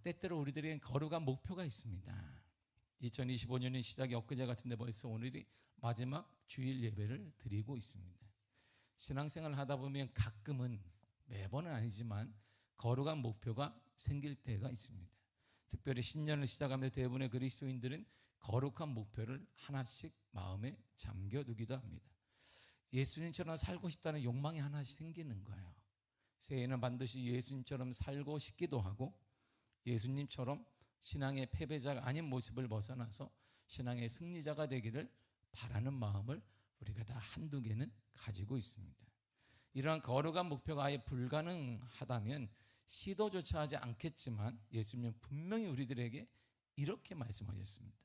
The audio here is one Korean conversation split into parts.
때때로 우리들에겐 거룩한 목표가 있습니다. 2025년의 시작이 엊그제 같은데 벌써 오늘이 마지막 주일 예배를 드리고 있습니다. 신앙생활을 하다 보면 가끔은, 매번은 아니지만 거룩한 목표가 생길 때가 있습니다. 특별히 신년을 시작하며 대부분의 그리스도인들은 거룩한 목표를 하나씩 마음에 잠겨두기도 합니다. 예수님처럼 살고 싶다는 욕망이 하나씩 생기는 거예요. 새해에는 반드시 예수님처럼 살고 싶기도 하고, 예수님처럼 신앙의 패배자가 아닌 모습을 벗어나서 신앙의 승리자가 되기를 바라는 마음을 우리가 다 한두 개는 가지고 있습니다. 이러한 거룩한 목표가 아예 불가능하다면 시도조차 하지 않겠지만 예수님은 분명히 우리들에게 이렇게 말씀하셨습니다.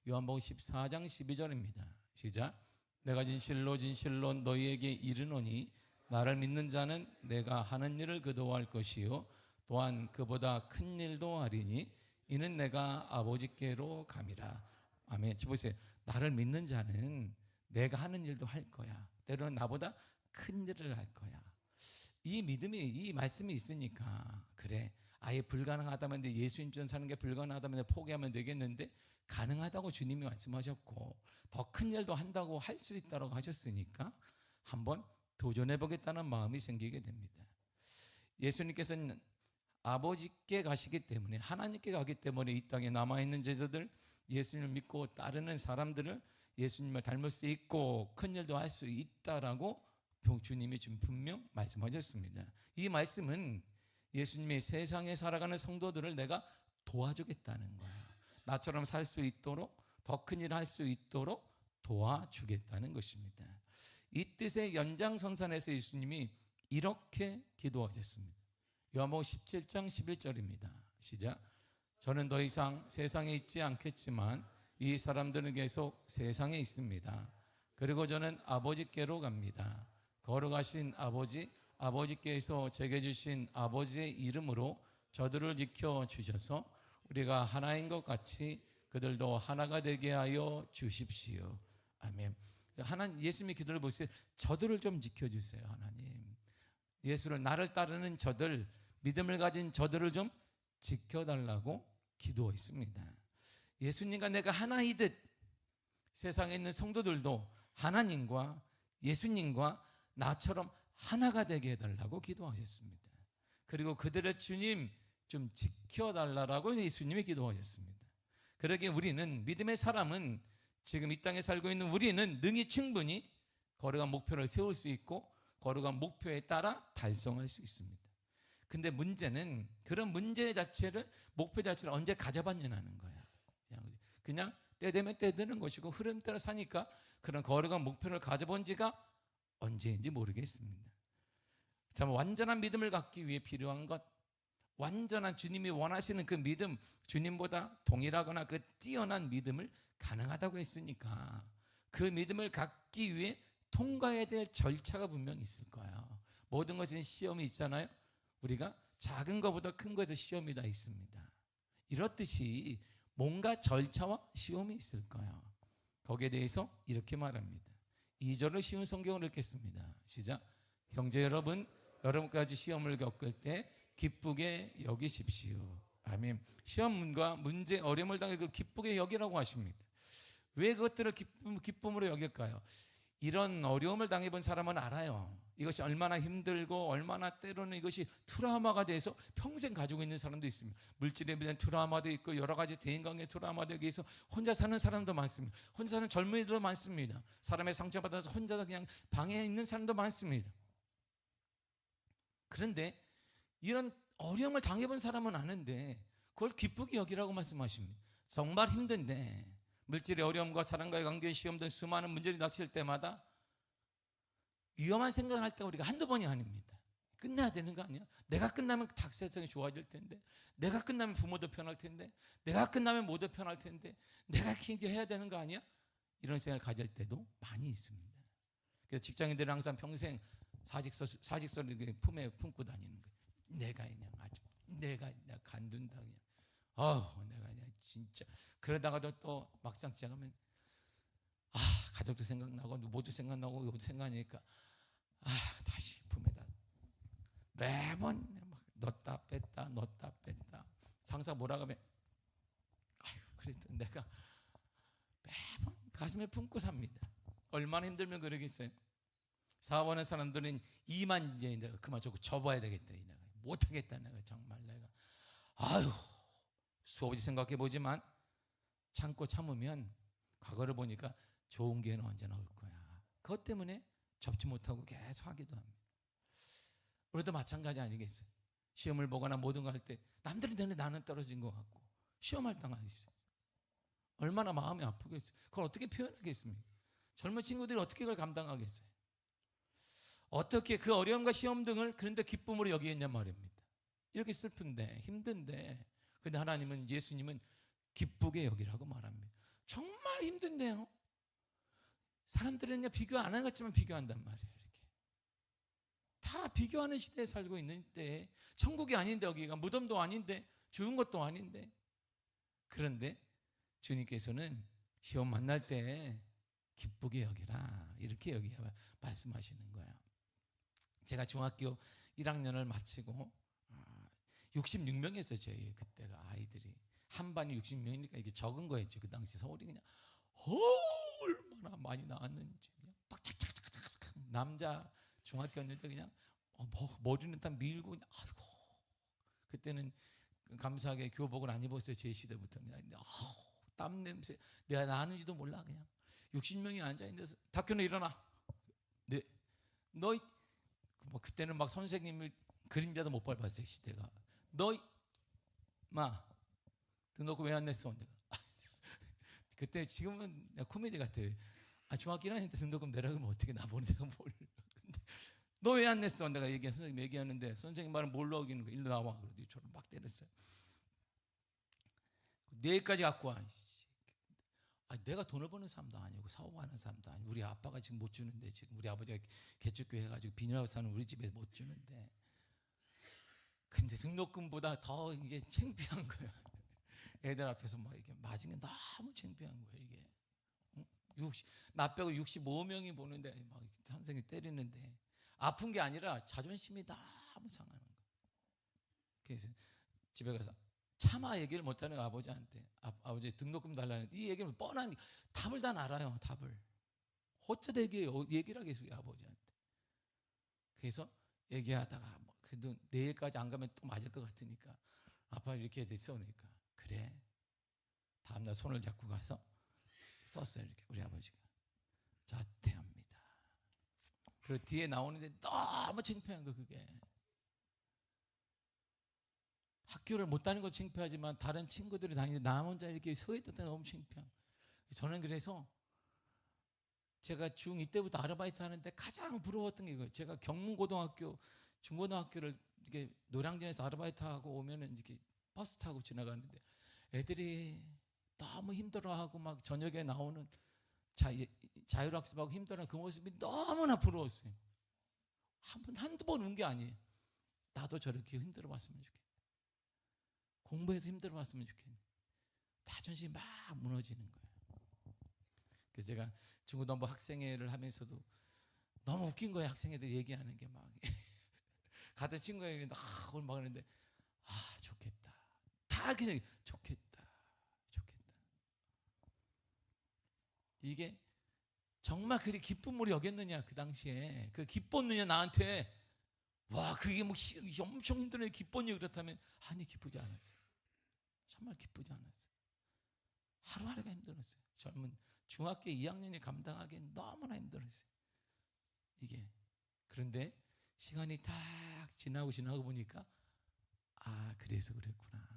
요한복음 14장 12절입니다. 시작. 내가 진실로 진실로 너희에게 이르노니 나를 믿는 자는 내가 하는 일을 그도 할 것이요 또한 그보다 큰 일도 하리니 이는 내가 아버지께로 감이라. 아멘. 보세요. 나를 믿는 자는 내가 하는 일도 할 거야. 때로는 나보다 큰 일을 할 거야. 이 믿음이, 이 말씀이 있으니까 그래, 아예 불가능하다면, 예수님처럼 사는 게 불가능하다면 포기하면 되겠는데 가능하다고 주님이 말씀하셨고 더 큰 일도 한다고 할 수 있다고 하셨으니까 한번 도전해 보겠다는 마음이 생기게 됩니다. 예수님께서는 아버지께 가시기 때문에, 하나님께 가기 때문에 이 땅에 남아있는 제자들, 예수님을 믿고 따르는 사람들을 예수님을 닮을 수 있고 큰 일도 할 수 있다라고 주님이 지금 분명 말씀하셨습니다. 이 말씀은 예수님이 세상에 살아가는 성도들을 내가 도와주겠다는 거예요. 나처럼 살 수 있도록, 더 큰 일을 할 수 있도록 도와주겠다는 것입니다. 이 뜻의 연장선상에서 예수님이 이렇게 기도하셨습니다. 요한복음 17장 11절입니다. 시작. 저는 더 이상 세상에 있지 않겠지만 이 사람들은 계속 세상에 있습니다. 그리고 저는 아버지께로 갑니다. 거룩하신 아버지, 아버지께서 제게 주신 아버지의 이름으로 저들을 지켜주셔서 우리가 하나인 것 같이 그들도 하나가 되게 하여 주십시오. 아멘. 예수님의 기도를 보세요. 저들을 좀 지켜주세요. 하나님, 예수를, 나를 따르는 저들, 믿음을 가진 저들을 좀 지켜달라고 기도했습니다. 예수님과 내가 하나이듯 세상에 있는 성도들도 하나님과 예수님과 나처럼 하나가 되게 해달라고 기도하셨습니다. 그리고 그들의 주님 좀 지켜달라고 예수님이 기도하셨습니다. 그러기에 우리는, 믿음의 사람은, 지금 이 땅에 살고 있는 우리는 능히 충분히 거룩한 목표를 세울 수 있고 거룩한 목표에 따라 달성할 수 있습니다. 근데 문제는 그런 문제 자체를, 목표 자체를 언제 가져봤냐는 거야. 그냥 때 되면 때 되는 것이고 흐름 따라 사니까 그런 거룩한 목표를 가져본 지가 언제인지 모르겠습니다. 참, 완전한 믿음을 갖기 위해 필요한 것, 완전한 주님이 원하시는 그 믿음, 주님보다 동일하거나 그 뛰어난 믿음을 가능하다고 했으니까 그 믿음을 갖기 위해 통과해야 될 절차가 분명히 있을 거예요. 모든 것은 시험이 있잖아요. 우리가 작은 것보다 큰 것에서 시험이 다 있습니다. 이렇듯이 뭔가 절차와 시험이 있을 거예요. 거기에 대해서 이렇게 말합니다. 2절을 쉬운 성경을 읽겠습니다. 시작. 형제 여러분, 여러분까지 시험을 겪을 때 기쁘게 여기십시오. 아멘. 시험과 문제, 어려움을 당해도 기쁘게 여기라고 하십니다. 왜 그것들을 기쁨으로 여길까요? 이런 어려움을 당해본 사람은 알아요. 이것이 얼마나 힘들고 얼마나 때로는 이것이 트라우마가 돼서 평생 가지고 있는 사람도 있습니다. 물질에 대한 트라우마도 있고 여러 가지 대인관계 트라우마도 있고 혼자 사는 사람도 많습니다. 혼자 사는 젊은이들도 많습니다. 사람의 상처받아서 혼자서 그냥 방에 있는 사람도 많습니다. 그런데 이런 어려움을 당해본 사람은 아는데 그걸 기쁘게 여기라고 말씀하십니다. 정말 힘든데, 물질의 어려움과 사람과의 관계의 시험 등 수많은 문제를 닥칠 때마다 위험한 생각을 할 때가 우리가 한두 번이 아닙니다. 끝내야 되는 거 아니야? 내가 끝나면 세상이 좋아질 텐데, 내가 끝나면 부모도 편할 텐데, 내가 끝나면 모두 편할 텐데, 내가 해야 되는 거 아니야? 이런 생각을 가질 때도 많이 있습니다. 그래서 직장인들은 항상 평생 사직서를 품에 품고 다니는 거예요. 내가 그냥 아주 내가 간둔다 그냥. 내가 그냥 진짜. 그러다가도 또 막상 시작하면 가족도 생각나고 모두 생각나고 이것도 생각하니까 다시 품에다 매번 막 넣었다 뺐다 상사 뭐라 하면 아유 그랬더니 내가 매번 가슴에 품고 삽니다. 얼마나 힘들면 그러겠어요. 사업하는 사람들은 이만 이제 내가 그만 접어야 되겠다. 내가 못하겠다. 내가 정말 내가 아유 수없이 생각해 보지만 참고 참으면 과거를 보니까 좋은 기회는 언제나 올 거야. 그것 때문에 접지 못하고 계속 하기도 합니다. 우리도 마찬가지 아니겠어요? 시험을 보거나 모든 거 할 때 남들이 되는데 나는 떨어진 것 같고 시험할 당하고 있어요. 얼마나 마음이 아프겠어요. 그걸 어떻게 표현하겠습니까? 젊은 친구들이 어떻게 그걸 감당하겠어요? 어떻게 그 어려움과 시험 등을 그런데 기쁨으로 여기겠냐 말입니다. 이렇게 슬픈데 힘든데 근데 하나님은 예수님은 기쁘게 여기라고 말합니다. 정말 힘든데요. 사람들은 비교 안 하겠지만 비교한단 말이에요. 이렇게 다 비교하는 시대에 살고 있는 때에 천국이 아닌데 여기가 무덤도 아닌데 죽은 것도 아닌데 그런데 주님께서는 시험 만날 때 기쁘게 여기라 이렇게 여기 말씀하시는 거예요. 제가 중학교 1학년을 마치고 66명이었어요. 저희 그때가 아이들이 한 반이 60명이니까 이게 적은 거였죠. 그 당시 서울이 그냥 얼마나 많이 나왔는지 그냥 빡짝짝짝짝 남자 중학교였는데 그냥 머리는 다 밀고 그냥 아이고 그때는 감사하게 교복을 안 입었어요. 제 시대부터입니다. 근데 땀 냄새 내가 나는지도 몰라. 그냥 60명이 앉아 있는 데서 탁현우 일어나. 네, 너 그때는 막 선생님이 그림자도 못 밟았어요. 시대가 너 마 등록금 왜 안 냈어? 내가 그때 지금은 코미디 같아요. 중학교 1학년 때 등록금 내라고 하면 어떻게 나보는 내가 뭘 너 왜 안 냈어? 내가 선생님 얘기하는데 선생님 말은 뭘로 어기는 거야? 일로 나와. 그러더니 저를 막 때렸어요. 내일까지 갖고 와. 내가 돈을 버는 사람도 아니고 사업하는 사람도 아니고 우리 아빠가 지금 못 주는데 지금 우리 아버지가 개척교회 해가지고 비닐하우스 사는 우리 집에 못 주는데 근데 등록금보다 더 이게 창피한 거예요. 애들 앞에서 막 이렇게 맞은 게 너무 창피한 거예요. 이게 나 빼고 65명이 보는데 막 선생님 때리는데 아픈 게 아니라 자존심이 너무 상하는 거예요. 그래서 집에 가서 차마 얘기를 못하는 아버지한테 아버지 등록금 달라는데 이 얘기는 뻔한 답을 다 알아요. 답을 어쩌다 얘기를 하겠어요 아버지한테. 그래서 얘기하다가 그래도 내일까지 안 가면 또 맞을 것 같으니까 아빠 이렇게 됐어. 그러니까 그래 다음날 손을 잡고 가서 썼어요. 이렇게 우리 아버지가 자퇴합니다. 그리고 뒤에 나오는데 너무 창피한 거 그게. 학교를 못 다니는 것도 창피하지만 다른 친구들이 다니는데 나 혼자 이렇게 서 있을 때 너무 창피한. 저는 그래서 제가 중2 때부터 아르바이트 하는데 가장 부러웠던 게 이거예요. 제가 경문고등학교, 중고등학교를 이렇게 노량진에서 아르바이트 하고 오면은 이렇게 버스 타고 지나가는데 애들이 너무 힘들어하고 막 저녁에 나오는 자율학습하고 힘들어하는 그 모습이 너무나 부러웠어요. 한두 번 운 게 아니에요. 나도 저렇게 힘들어봤으면 좋겠다. 공부해서 힘들어봤으면 좋겠네. 자존심이 막 무너지는 거예요. 그래서 제가 중고등부 학생회를 하면서도 너무 웃긴 거예요. 학생회들 얘기하는 게 막 같은 친구가 얘기했는데 오늘 막 그러는데 좋겠다. 다 그냥 좋겠다. 이게 정말 그리 기쁨으로 여겼느냐 그 당시에 그 기뻤느냐 나한테 와 그게 뭐 엄청 힘드네 기뻤냐 그렇다면 아니 기쁘지 않았어요. 정말 기쁘지 않았어요. 하루하루가 힘들었어요. 젊은 중학교 2학년이 감당하기엔 너무나 힘들었어요. 이게 그런데 시간이 딱 지나고 보니까 그래서 그랬구나.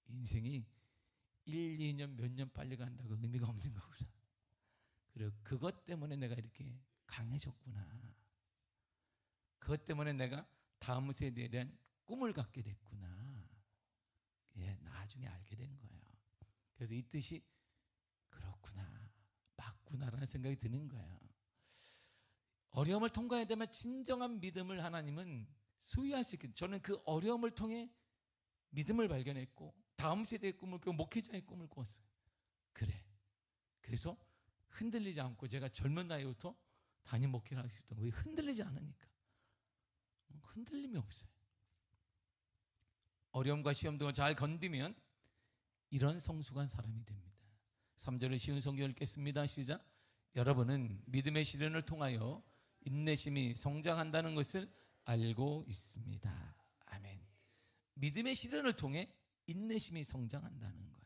인생이 1, 2년 몇 년 빨리 간다고 의미가 없는 거구나. 그리고 그것 때문에 내가 이렇게 강해졌구나. 그것 때문에 내가 다음 세대에 대한 꿈을 갖게 됐구나. 나중에 알게 된 거예요. 그래서 이 뜻이 그렇구나, 맞구나라는 생각이 드는 거예요. 어려움을 통과해야 되면 진정한 믿음을 하나님은 소유할 수 있게. 저는 그 어려움을 통해 믿음을 발견했고 다음 세대의 꿈을 꾸고 목회자의 꿈을 꾸었어요. 그래서 흔들리지 않고 제가 젊은 나이부터 담임 목회를 할 수 있던 거예요. 흔들리지 않으니까. 흔들림이 없어요. 어려움과 시험 등을 잘 건디면 이런 성숙한 사람이 됩니다. 3절의 쉬운 성경 읽겠습니다. 시작. 여러분은 믿음의 시련을 통하여 인내심이 성장한다는 것을 알고 있습니다. 아멘. 믿음의 시련을 통해 인내심이 성장한다는 거예요.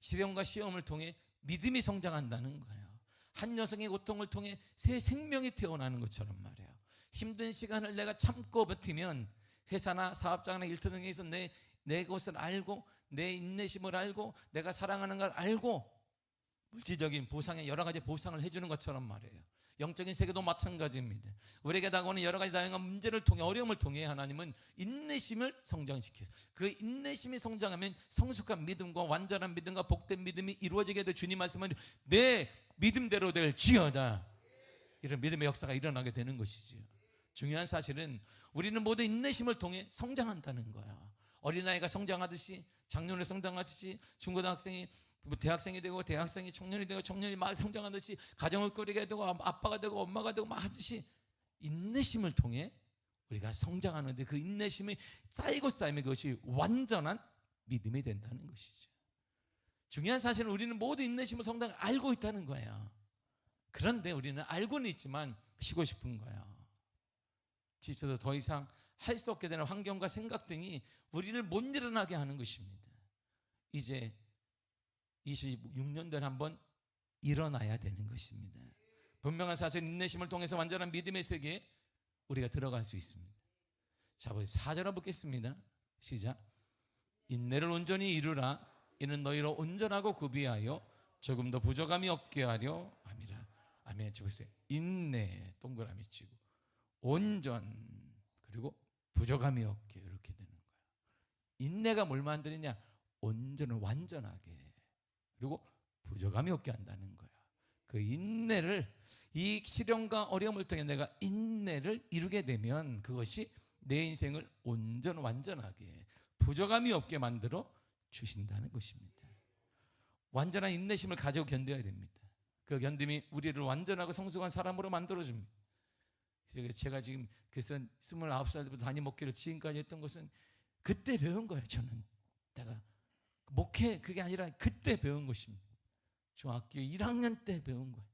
시련과 시험을 통해 믿음이 성장한다는 거예요. 한 여성의 고통을 통해 새 생명이 태어나는 것처럼 말이에요. 힘든 시간을 내가 참고 버티면 회사나 사업장이나 일터 등에서 내 것을 알고 내 인내심을 알고 내가 사랑하는 걸 알고 물질적인 보상에 여러 가지 보상을 해주는 것처럼 말이에요. 영적인 세계도 마찬가지입니다. 우리에게 다가오는 여러 가지 다양한 문제를 통해 어려움을 통해 하나님은 인내심을 성장시켜요. 그 인내심이 성장하면 성숙한 믿음과 완전한 믿음과 복된 믿음이 이루어지게 돼. 주님 말씀은 내 믿음대로 될지어다. 이런 믿음의 역사가 일어나게 되는 것이지요. 중요한 사실은 우리는 모두 인내심을 통해 성장한다는 거야. 어린아이가 성장하듯이, 장년이 성장하듯이, 중고등학생이 대학생이 되고 대학생이 청년이 되고 청년이 막 성장하듯이, 가정을 꾸리게 되고 아빠가 되고 엄마가 되고 막 하듯이 인내심을 통해 우리가 성장하는데, 그 인내심이 쌓이고 쌓이면 그것이 완전한 믿음이 된다는 것이죠. 중요한 사실은 우리는 모두 인내심을 성장을 알고 있다는 거예요. 그런데 우리는 알고는 있지만 쉬고 싶은 거예요. 지쳐서 더 이상 할 수 없게 되는 환경과 생각 등이 우리를 못 일어나게 하는 것입니다. 이제 26년도에 한번 일어나야 되는 것입니다. 분명한 사실, 인내심을 통해서 완전한 믿음의 세계에 우리가 들어갈 수 있습니다. 자, 4절을 보겠습니다. 시작. 인내를 온전히 이루라. 이는 너희로 온전하고 구비하여 조금 더 부족함이 없게 하려 함이라. 아멘. 보세요. 인내 동그라미 치고 온전, 그리고 부족함이 없게, 이렇게 되는 거예요. 인내가 뭘 만드느냐? 온전을 완전하게, 그리고 부족함이 없게 한다는 거야. 그 인내를, 이 시련과 어려움을 통해 내가 인내를 이루게 되면 그것이 내 인생을 온전 완전하게, 부족함이 없게 만들어 주신다는 것입니다. 완전한 인내심을 가지고 견뎌야 됩니다. 그 견딤이 우리를 완전하고 성숙한 사람으로 만들어줍니다. 제가 지금 그래서 29살 때부터 단임 목회를 지금까지 했던 것은 그때 배운 거예요. 저는 내가 목회, 그게 아니라 그때 배운 것입니다. 중학교 1학년 때 배운 거예요.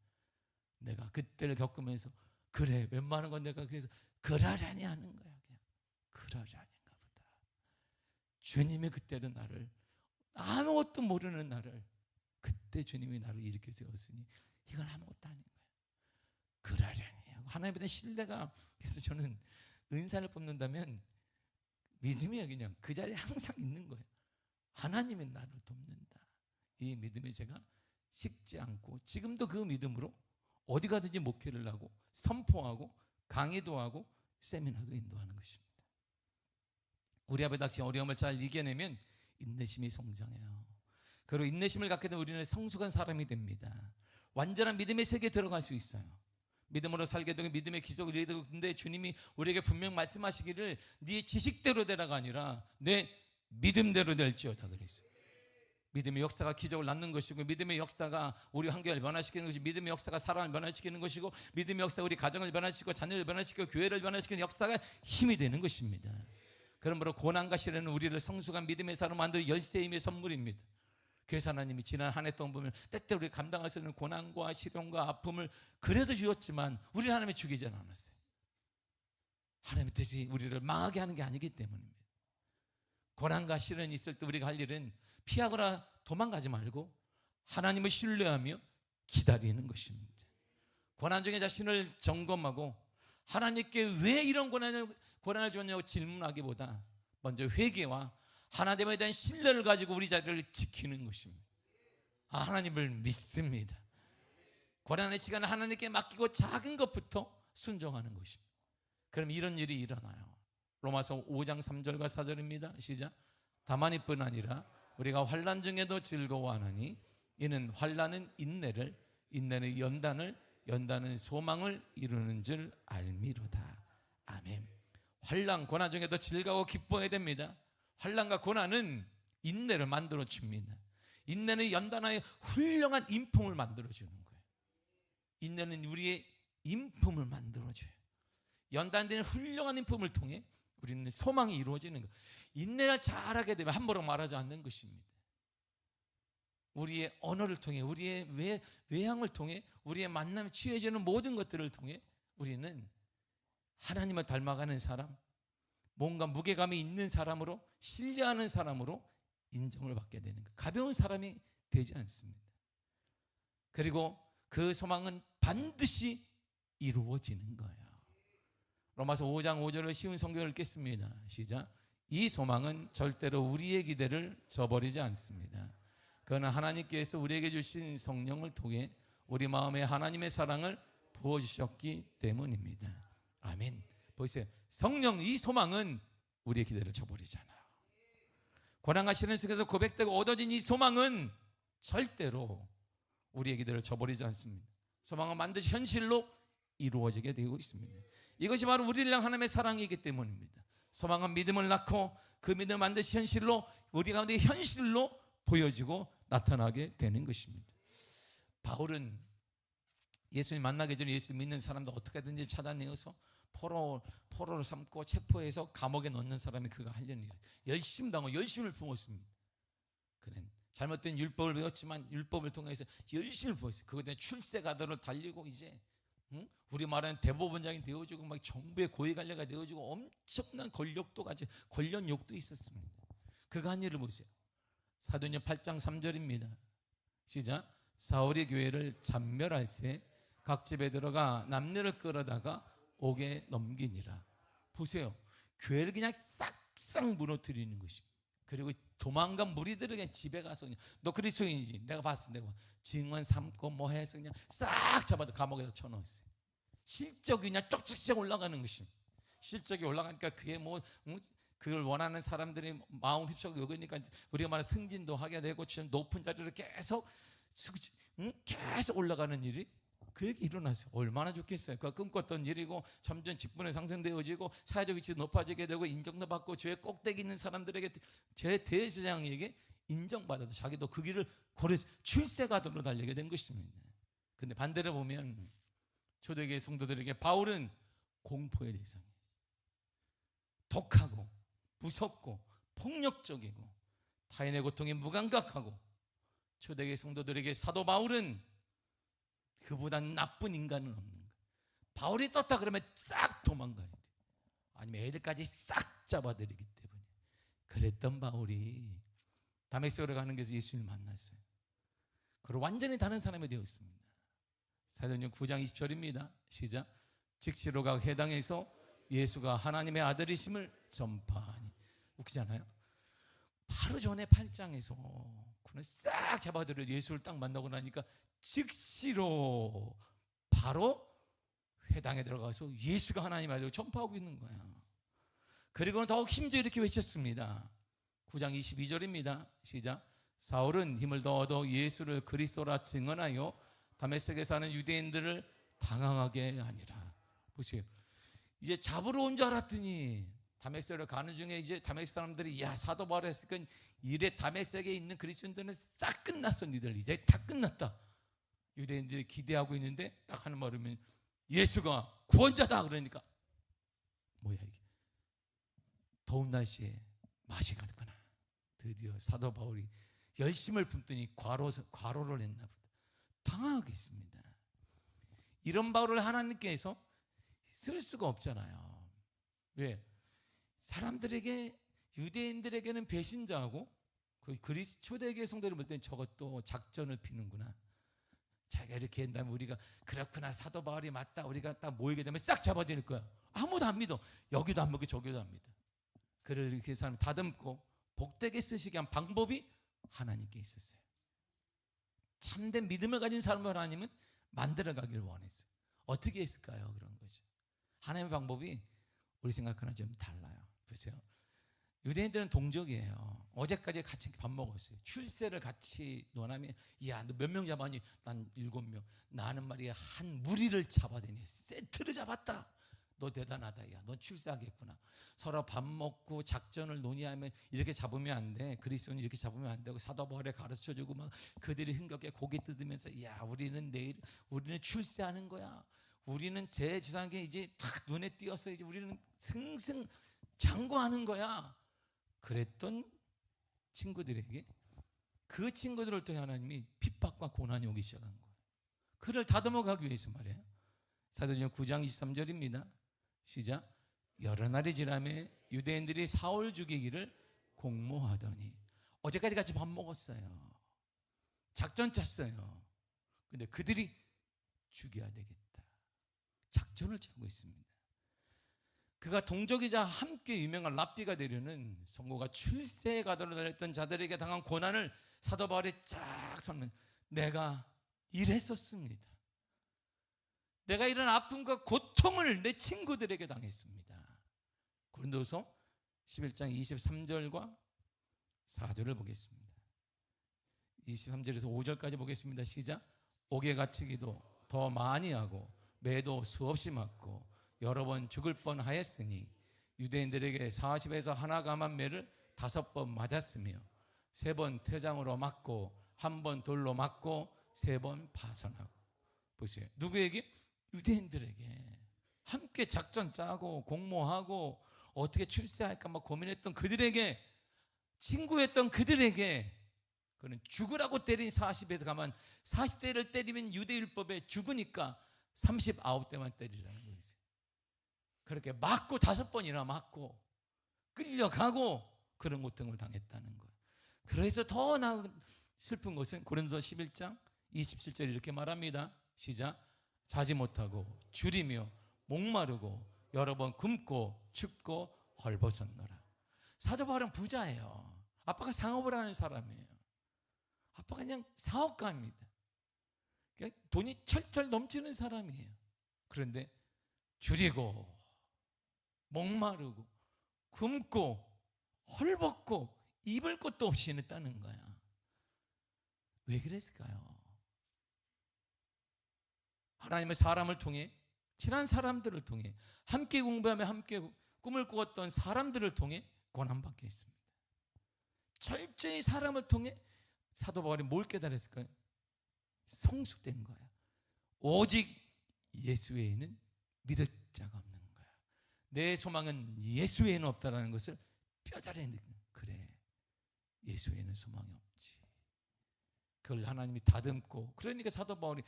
내가 그때를 겪으면서, 그래, 웬만한 건 내가 그래서 그러려니 하는 거야. 그냥 그러려니인가 보다. 주님이 그때도 나를, 아무것도 모르는 나를, 그때 주님이 나를 일으켜 세웠으니 이건 아무것도 아닌 거야. 그러려니 하고 하나님에 대한 신뢰가. 그래서 저는 은사를 뽑는다면 믿음이 그냥 그 자리에 항상 있는 거예요. 하나님이 나를 돕는다. 이 믿음이 제가 식지 않고 지금도 그 믿음으로 어디 가든지 목회를 하고 선포하고 강의도 하고 세미나도 인도하는 것입니다. 우리 앞에 닥친 어려움을 잘 이겨내면 인내심이 성장해요. 그리고 인내심을 갖게 되면 우리는 성숙한 사람이 됩니다. 완전한 믿음의 세계에 들어갈 수 있어요. 믿음으로 살게 되고 믿음의 기적을 이루게 되고. 근데 주님이 우리에게 분명 말씀하시기를 네 지식대로 되라가 아니라 내 믿음대로 될지어다 그랬어요. 믿음의 역사가 기적을 낳는 것이고, 믿음의 역사가 우리 환경을 변화시키는 것이고, 믿음의 역사가 사람을 변화시키는 것이고, 믿음의 역사가 우리 가정을 변화시키고 자녀를 변화시키고 교회를 변화시키는 역사가 힘이 되는 것입니다. 그러므로 고난과 시련은 우리를 성숙한 믿음의 사람으로 만들 열쇠임의 선물입니다. 그래서 하나님이 지난 한 해 동안 보면 때때로 우리 감당할 수 있는 고난과 시련과 아픔을 그래서 주었지만 우리는 하나님이 죽이지 않았어요. 하나님의 뜻이 우리를 망하게 하는 게 아니기 때문입니다. 고난과 시련이 있을 때 우리가 할 일은 피하거나 도망가지 말고 하나님을 신뢰하며 기다리는 것입니다. 고난 중에 자신을 점검하고 하나님께 왜 이런 고난을 주었냐고 질문하기보다 먼저 회개와 하나님에 대한 신뢰를 가지고 우리 자리를 지키는 것입니다. 하나님을 믿습니다. 고난의 시간을 하나님께 맡기고 작은 것부터 순종하는 것입니다. 그럼 이런 일이 일어나요. 로마서 5장 3절과 4절입니다. 시작. 다만 이뿐 아니라 우리가 환난 중에도 즐거워하나니 이는 환난은 인내를, 인내는 연단을, 연단은 소망을 이루는 줄 알미로다. 아멘. 환난, 고난 중에도 즐거워 기뻐해야 됩니다. 환난과 고난은 인내를 만들어 줍니다. 인내는 연단하여 훌륭한 인품을 만들어 주는 거예요. 인내는 우리의 인품을 만들어 줘요. 연단되는 훌륭한 인품을 통해 우리는 소망이 이루어지는 것. 인내를 잘하게 되면 함부로 말하지 않는 것입니다. 우리의 언어를 통해, 우리의 외향을 통해, 우리의 만남에 취해지는 모든 것들을 통해 우리는 하나님을 닮아가는 사람, 뭔가 무게감이 있는 사람으로, 신뢰하는 사람으로 인정을 받게 되는 것. 가벼운 사람이 되지 않습니다. 그리고 그 소망은 반드시 이루어지는 거예요. 로마서 5장 5절을 쉬운 성경을 읽겠습니다. 시작. 이 소망은 절대로 우리의 기대를 저버리지 않습니다. 그는 하나님께서 우리에게 주신 성령을 통해 우리 마음에 하나님의 사랑을 부어주셨기 때문입니다. 아멘. 보세요. 성령, 이 소망은 우리의 기대를 저버리잖아요. 고난과 시련 속에서 고백되고 얻어진 이 소망은 절대로 우리의 기대를 저버리지 않습니다. 소망은 반드시 현실로 이루어지게 되고 있습니다. 이것이 바로 우리를 향한 하나님의 사랑이기 때문입니다. 소망은 믿음을 낳고 그 믿음은 반드시 현실로, 우리 가운데 현실로 보여지고 나타나게 되는 것입니다. 바울은 예수님 만나기 전에 예수 믿는 사람들 어떻게든지 찾아내어서 포로를 삼고 체포해서 감옥에 넣는 사람이 그가 하려는 일, 열심히 당하고 열심을 부었습니다. 그는 잘못된 율법을 배웠지만 율법을 통해서 열심을 부었어요. 그것 때문에 출세가도를 달리고 이제 우리 말하는 대법원장이 되어주고 막 정부의 고위관료가 되어주고 엄청난 권력도 가지고 권력욕도 있었습니다. 그가 한 일을 보세요. 사도행전 8장 3절입니다. 시작. 사울이 교회를 잔멸할 새 각 집에 들어가 남녀를 끌어다가 옥에 넘기니라. 보세요. 교회를 그냥 싹싹 무너뜨리는 것입니다. 그리고 도망간 무리들을 그냥 집에 가서 그냥 너 그리스도인이지? 내가 봤어. 증언 삼고 뭐 해서 그냥 싹 잡아도 감옥에다 쳐넣었어요. 실적이 그냥 쪽쪽쪽 올라가는 것입니다. 실적이 올라가니까 그게 그걸 원하는 사람들이 마음 휩싸고 여기니까 우리가 말하는 승진도 하게 되고 높은 자리로 계속 올라가는 일이 그에게 일어나서 얼마나 좋겠어요. 그가 꿈꿨던 일이고 점점 직분에 상승되어지고 사회적 위치도 높아지게 되고 인정도 받고 죄의 꼭대기 있는 사람들에게, 제 대제사장에게 인정받아서 자기도 그 길을 고려해서 출세가도로 달리게 된 것입니다. 그런데 반대로 보면 초대교회 성도들에게 바울은 공포의 대상이에요. 독하고 무섭고 폭력적이고 타인의 고통에 무감각하고, 초대교회 성도들에게 사도 바울은 그보다 나쁜 인간은 없는 거예요. 바울이 떴다 그러면 싹 도망가야 돼. 아니면 애들까지 싹 잡아들이기 때문에. 그랬던 바울이 다메섹으로 가는 길에서 예수님을 만났어요. 그리고 완전히 다른 사람이 되었습니다. 사도행전 9장 20절입니다. 시작. 즉시로 각 회당에서 예수가 하나님의 아들이심을 전파하니. 웃기잖아요. 바로 전에 8장에서 그는 싹 잡아들여 예수를 딱 만나고 나니까 즉시로 바로 회당에 들어가서 예수가 하나님의 아들을 전파하고 있는 거야. 그리고는 더욱 힘줘 이렇게 외쳤습니다. 9장 22절입니다. 시작. 사울은 힘을 더 얻어 예수를 그리스도라 증언하여 다메섹에 사는 유대인들을 당황하게 하니라. 보세요. 이제 잡으러 온 줄 알았더니 다메섹으로 가는 중에 이제 다메섹 사람들이 야 사도 바울이 했으니까 이래 다메섹에 있는 그리스도인들은 싹 끝났어. 니들 이제 다 끝났다. 유대인들이 기대하고 있는데 딱 하는 말이면 예수가 구원자다. 그러니까 뭐야 이게, 더운 날씨에 맛이 갔구나. 드디어 사도 바울이 열심을 품더니 과로를 했나 보다. 당황하겠습니다. 이런 바울을 하나님께서 쓸 수가 없잖아요. 왜? 사람들에게, 유대인들에게는 배신자하고 그 초대교회 성도를 볼 때는 저것도 작전을 피는구나. 자기가 이렇게 한다면 우리가 그렇구나, 사도 바울이 맞다, 우리가 딱 모이게 되면 싹 잡아들일 거야. 아무도 안 믿어. 여기도 안 믿고 저기도 안 믿어. 그를 이렇게 사람 다듬고 복되게 쓰시게 한 방법이 하나님께 있었어요. 참된 믿음을 가진 사람을 하나님은 만들어가길 원했어요. 어떻게 했을까요? 그런 거죠. 하나님의 방법이 우리 생각하는 좀 달라요. 보세요. 유대인들은 동족이에요. 어제까지 같이 밥 먹었어요. 출세를 같이 논하면, 야, 너 몇 명 잡았니? 난 7명. 나는 말이야 한 무리를 잡아대니 세트를 잡았다. 너 대단하다. 야, 너 출세하겠구나. 서로 밥 먹고 작전을 논의하면 이렇게 잡으면 안 돼. 그리스도는 이렇게 잡으면 안 되고, 사도 바울에 가르쳐주고 막 그들이 흥겹게 고개 뜯으면서 야, 우리는 출세하는 거야. 우리는 제 지상에 이제 탁 눈에 띄어서 이제 우리는 승승 장구하는 거야. 그랬던 친구들에게 그 친구들을 통해 하나님이 핍박과 고난이 오기 시작한 거예요. 그를 다듬어 가기 위해서 말이에요. 사도행전 9장 23절입니다. 시작. 여러 날이 지나매 유대인들이 사울 죽이기를 공모하더니, 어제까지 같이 밥 먹었어요. 작전 짰어요. 근데 그들이 죽여야 되겠다. 작전을 짜고 있습니다. 그가 동족이자 함께 유명한 랍비가 되려는 성고가 출세에 가도록 달렸던 자들에게 당한 고난을 사도 바울이 쫙 설명. 내가 이랬었습니다. 내가 이런 아픔과 고통을 내 친구들에게 당했습니다. 고린도서 11장 23절과 4절을 보겠습니다. 23절에서 5절까지 보겠습니다. 시작. 옥에 갇히기도 더 많이 하고 매도 수없이 맞고 여러 번 죽을 뻔하였으니 유대인들에게 40에서 하나 감한 매를 5번 맞았으며 3번 태장으로 맞고 1번 돌로 맞고 3번 파선하고. 보세요. 누구에게? 유대인들에게. 함께 작전 짜고 공모하고 어떻게 출세할까 막 고민했던 그들에게, 친구였던 그들에게 그는 죽으라고 때린 40에서 가만 40대를 때리면 유대율법에 죽으니까 39대만 때리라는 거예요. 그렇게 맞고 5번이나 맞고 끌려가고 그런 고통을 당했다는 거예요. 그래서 더 슬픈 것은 고린도서 11장 27절 이렇게 말합니다. 시작. 자지 못하고 줄이며 목마르고 여러 번 굶고 춥고 헐벗었노라. 사도 바울은 부자예요. 아빠가 상업을 하는 사람이에요. 아빠가 그냥 사업가입니다. 그냥 돈이 철철 넘치는 사람이에요. 그런데 줄이고 목마르고 굶고 헐벗고 입을 것도 없이 했다는 거야. 왜 그랬을까요? 하나님의 사람을 통해, 친한 사람들을 통해, 함께 공부하며 함께 꿈을 꾸었던 사람들을 통해 고난받게 했습니다. 철저히 사람을 통해 사도 바울이 뭘 깨달았을까요? 성숙된 거야. 오직 예수 외에는 믿을 자가 없는 거야. 내 소망은 예수 외에는 없다는 것을 뼈저리 느끼는. 그래, 예수 외에는 소망이 없지. 그걸 하나님이 다듬고, 그러니까 사도 바울이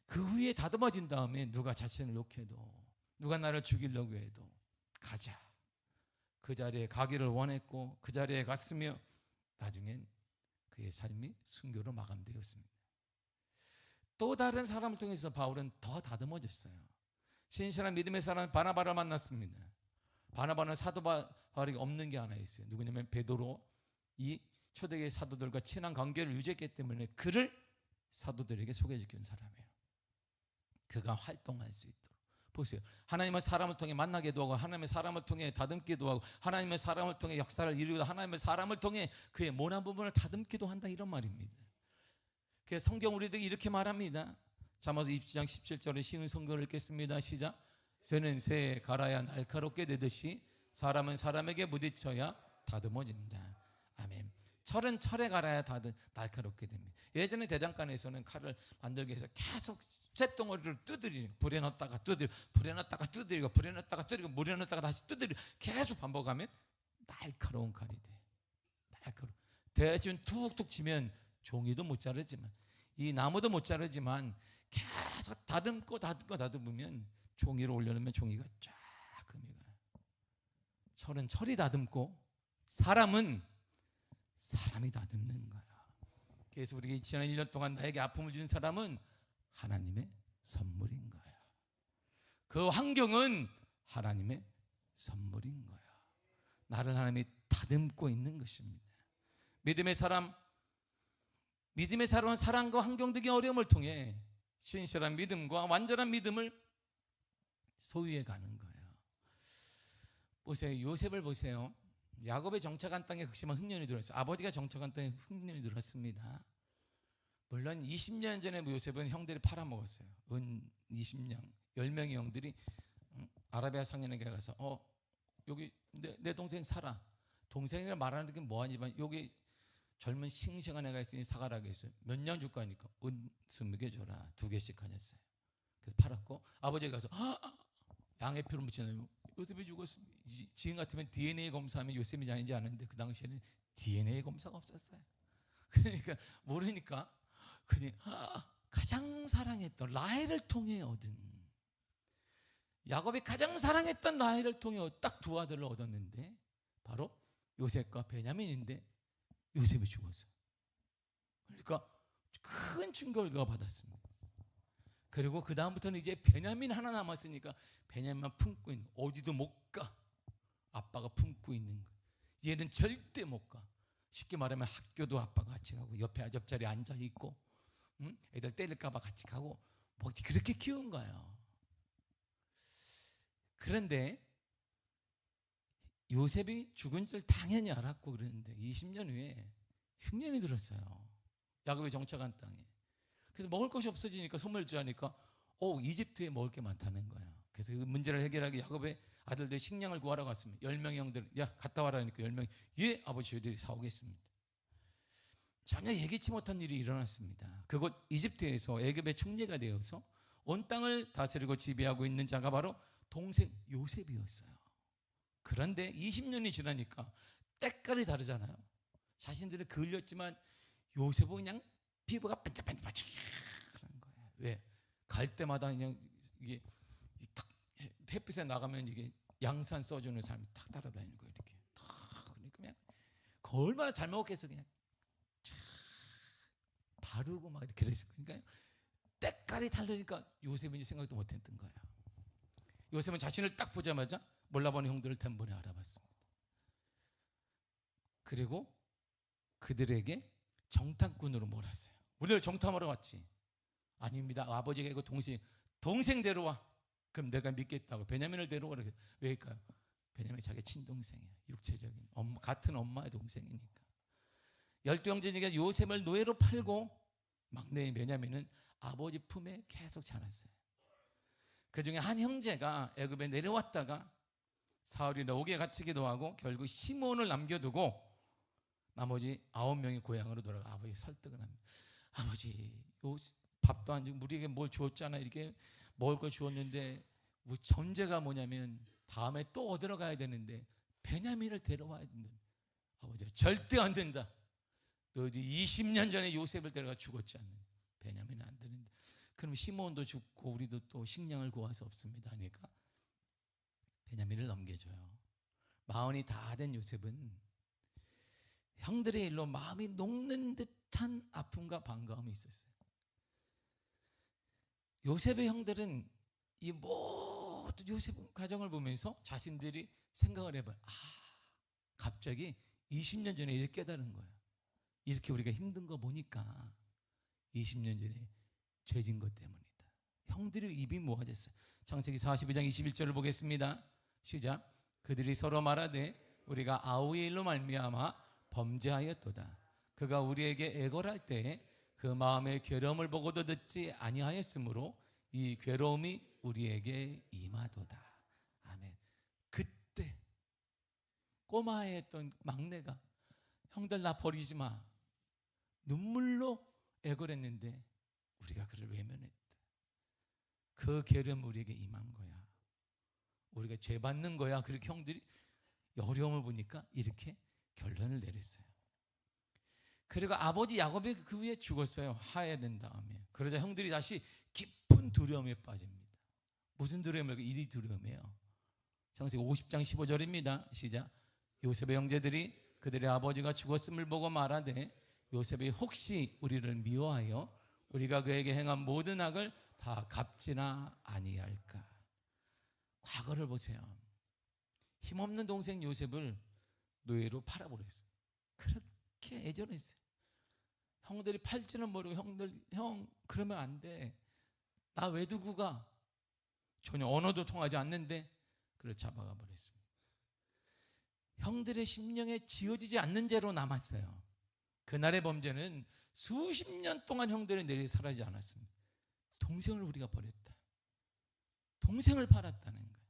그 후에 다듬어진 다음에 누가 자신을 욕해도, 누가 나를 죽이려고 해도 가자. 그 자리에 가기를 원했고 그 자리에 갔으며 나중엔 그의 삶이 순교로 마감되었습니다. 또 다른 사람을 통해서 바울은 더 다듬어졌어요. 신실한 믿음의 사람 바나바를 만났습니다. 바나바는 사도 바울이 없는 게 하나 있어요. 누구냐면 베드로. 이 초대교회 사도들과 친한 관계를 유지했기 때문에 그를 사도들에게 소개시킨 사람이에요. 그가 활동할 수 있도록. 보세요. 하나님의 사람을 통해 만나기도 하고, 하나님의 사람을 통해 다듬기도 하고, 하나님의 사람을 통해 역사를 이루고, 하나님의 사람을 통해 그의 모난 부분을 다듬기도 한다, 이런 말입니다. 그래서 성경 우리들이 이렇게 말합니다. 잠언 20장 17절에 쉬운 성경을 읽겠습니다. 시작. 새는 새에 갈아야 날카롭게 되듯이 사람은 사람에게 부딪혀야 다듬어진다. 아멘. 철은 철에 갈아야 날카롭게 됩니다. 예전에 대장간에서는 칼을 만들기 위해서 계속 쇳덩어리를 두드리고, 불에 넣었다가 두드리고, 불에 넣었다가 두드리고, 불에 넣었다가 두드리고, 물에 넣었다가 다시 두드리고 계속 반복하면 날카로운 칼이 돼. 날카로워. 대신 툭툭 치면 종이도 못 자르지만, 이 나무도 못 자르지만 계속 다듬으면 종이를 올려놓으면 종이가 쫙 금이 가요. 철은 철이 다듬고 사람은 사람이 다듬는 거야. 그래서 우리가 지난 1년 동안 나에게 아픔을 준 사람은 하나님의 선물인 거야. 그 환경은 하나님의 선물인 거야. 나를 하나님이 다듬고 있는 것입니다. 믿음의 사람은 사랑과 환경 등의 어려움을 통해 신실한 믿음과 완전한 믿음을 소유해 가는 거예요. 보세요. 요셉을 보세요. 야곱의 정착한 땅에 극심한 흑년이 들어왔어요. 아버지가 정착한 땅에 흑년이 들어왔습니다. 물론 20년 전에 요셉은 형들이 팔아먹었어요. 은 20년 10명의 형들이 아라비아 상인에게 가서 여기 내 동생 살아. 동생이라 말하는 게 뭐하지만 여기 젊은 싱싱한 애가 있으니 사가라고 했어요. 몇 년 줄까 하니까 은 20개 줘라. 2개씩 하셨어요. 그래서 팔았고 아버지가 가서 양의 표를 묻히는 요셉이 죽었습니다. 지금 같으면 DNA 검사하면 요셉인지 아닌지 아는데 그 당시에는 DNA 검사가 없었어요. 그러니까 모르니까 그냥 가장 사랑했던 라헬을 통해 얻은, 야곱이 가장 사랑했던 라헬을 통해 딱 두 아들을 얻었는데 바로 요셉과 베냐민인데 요셉이 죽었어요. 그러니까 큰 충격을 받았습니다. 그리고 그 다음부터는 이제 베냐민 하나 남았으니까 베냐민만 품고 있는, 어디도 못 가. 아빠가 품고 있는 거. 얘는 절대 못 가. 쉽게 말하면 학교도 아빠가 같이 가고 옆에 옆자리에 앉아 있고, 애들 때릴까 봐 같이 가고, 뭐 그렇게 키운 거예요. 그런데 요셉이 죽은 줄 당연히 알았고 그랬는데 20년 후에 흉년이 들었어요. 야곱이 정착한 땅에. 그래서 먹을 것이 없어지니까 소멸주하니까 이집트에 먹을 게 많다는 거야. 그래서 그 문제를 해결하기 야곱의 아들들 식량을 구하러 갔습니다. 10명의 형들, 야 갔다 와라니까 10명이 예 아버지 저희들이 사오겠습니다. 전혀 예기치 못한 일이 일어났습니다. 그곳 이집트에서 애굽의 총리가 되어서 온 땅을 다스리고 지배하고 있는 자가 바로 동생 요셉이었어요. 그런데 20년이 지나니까 때깔이 다르잖아요. 자신들은 그을렸지만 요셉은 그냥 피부가 반짝반짝반짝한 거예요. 왜? 갈 때마다 그냥 이게 탁 햇빛에 나가면 이게 양산 써주는 사람이 탁 따라다니는 거예요. 이렇게 탁. 그러니까 그냥 얼마나 잘 먹었겠어. 그냥 쫙 바르고 막 이렇게 그랬어요. 그러니까 때깔이 다르니까 요셉인지 생각도 못했던 거예요. 요셉은 자신을 딱 보자마자 몰라보는 형들을 단번에 알아봤습니다. 그리고 그들에게 정탐꾼으로 몰았어요. 우리를 정탐하러 왔지? 아닙니다. 아버지가 이거 동생 데려와. 그럼 내가 믿겠다고 베냐민을 데려오라. 왜일까요? 베냐민이 자기 친동생이야. 육체적인 같은 엄마의 동생이니까. 12형제니까 요셉을 노예로 팔고 막내인 베냐민은 아버지 품에 계속 자랐어요. 그중에 한 형제가 애굽에 내려왔다가 사울이 옥에 갇히기도 하고 결국 시몬을 남겨두고 나머지 9명이 고향으로 돌아가 아버지 설득을 합니다. 아버지 밥도 안 주고 우리에게 뭘 주었잖아. 이렇게 먹을 거 주었는데 뭐 전제가 뭐냐면 다음에 또 얻으러 가야 되는데 베냐민을 데려와야 된다. 아버지 절대 안 된다. 너희 20년 전에 요셉을 데려가 죽었지 않느냐. 베냐민은 안 되는데. 그럼 시몬도 죽고 우리도 또 식량을 구할 수 없습니다 하니까 베냐민을 넘겨줘요. 마흔이 다 된 요셉은 형들의 일로 마음이 녹는 듯한 아픔과 반가움이 있었어요. 요셉의 형들은 이 모든 요셉 가정을 보면서 자신들이 생각을 해봐요. 갑자기 20년 전에 이렇게 깨달은 거예요. 이렇게 우리가 힘든 거 보니까 20년 전에 죄진 것 때문이다. 형들의 입이 모아졌어요. 창세기 42장 21절을 보겠습니다. 시작. 그들이 서로 말하되 우리가 아우의 일로 말미암아 범죄하였도다. 그가 우리에게 애걸할 때에 그 마음의 괴로움을 보고도 듣지 아니하였으므로 이 괴로움이 우리에게 임하도다. 아멘. 그때 꼬마했던 막내가 형들 나 버리지 마. 눈물로 애걸했는데 우리가 그를 외면했다. 그 괴로움 우리에게 임한 거야. 우리가 죄 받는 거야. 그렇게 형들이 어려움을 보니까 이렇게 결론을 내렸어요. 그리고 아버지 야곱이 그 후에 죽었어요. 하야된 다음에. 그러자 형들이 다시 깊은 두려움에 빠집니다. 무슨 두려움이에요? 이 두려움이에요. 창세기 50장 15절입니다. 시작. 요셉의 형제들이 그들의 아버지가 죽었음을 보고 말하되 요셉이 혹시 우리를 미워하여 우리가 그에게 행한 모든 악을 다 갚지나 아니할까. 과거를 보세요. 힘없는 동생 요셉을 노예로 팔아버렸어요. 그렇게 애절했어요. 형들이 팔지는 모르고 형 그러면 안 돼. 나 왜 두고 가? 전혀 언어도 통하지 않는데 그를 잡아가 버렸습니다. 형들의 심령에 지어지지 않는 죄로 남았어요. 그날의 범죄는 수십 년 동안 형들의 내리 사라지지 않았습니다. 동생을 우리가 버렸다. 동생을 팔았다는 거예요.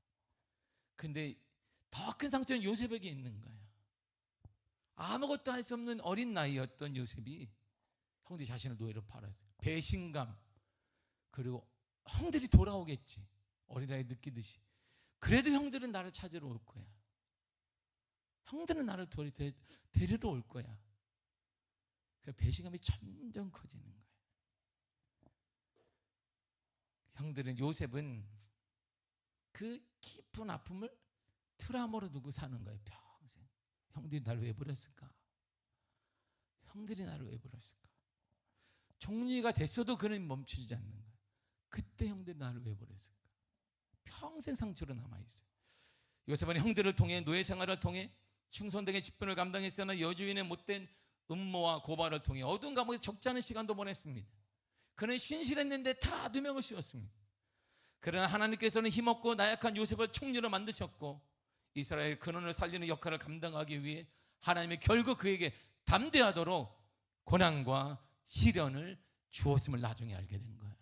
근데 더 큰 상처는 요셉에게 있는 거예요. 아무것도 할 수 없는 어린 나이였던 요셉이 형들이 자신을 노예로 팔았어요. 배신감, 그리고 형들이 돌아오겠지. 어린아이 느끼듯이 그래도 형들은 나를 찾으러 올 거야. 형들은 나를 데리러 올 거야. 그 배신감이 점점 커지는 거예요. 형들은, 요셉은 그 깊은 아픔을 트라우마로 두고 사는 거예요. 평생. 형들이 나를 왜 버렸을까? 형들이 나를 왜 버렸을까? 종리가 됐어도 그는 멈추지 않는 거예요. 그때 형들이 나를 왜 버렸을까? 평생 상처로 남아있어요. 요셉은 형들을 통해, 노예 생활을 통해 충손 등의 직분을 감당했으나 여주인의 못된 음모와 고발을 통해 어두운 감옥에서 적지 않은 시간도 보냈습니다. 그는 신실했는데 다 누명을 씌웠습니다. 그러나 하나님께서는 힘없고 나약한 요셉을 총리로 만드셨고 이스라엘 근원을 살리는 역할을 감당하기 위해 하나님이 결국 그에게 담대하도록 고난과 시련을 주었음을 나중에 알게 된 거야.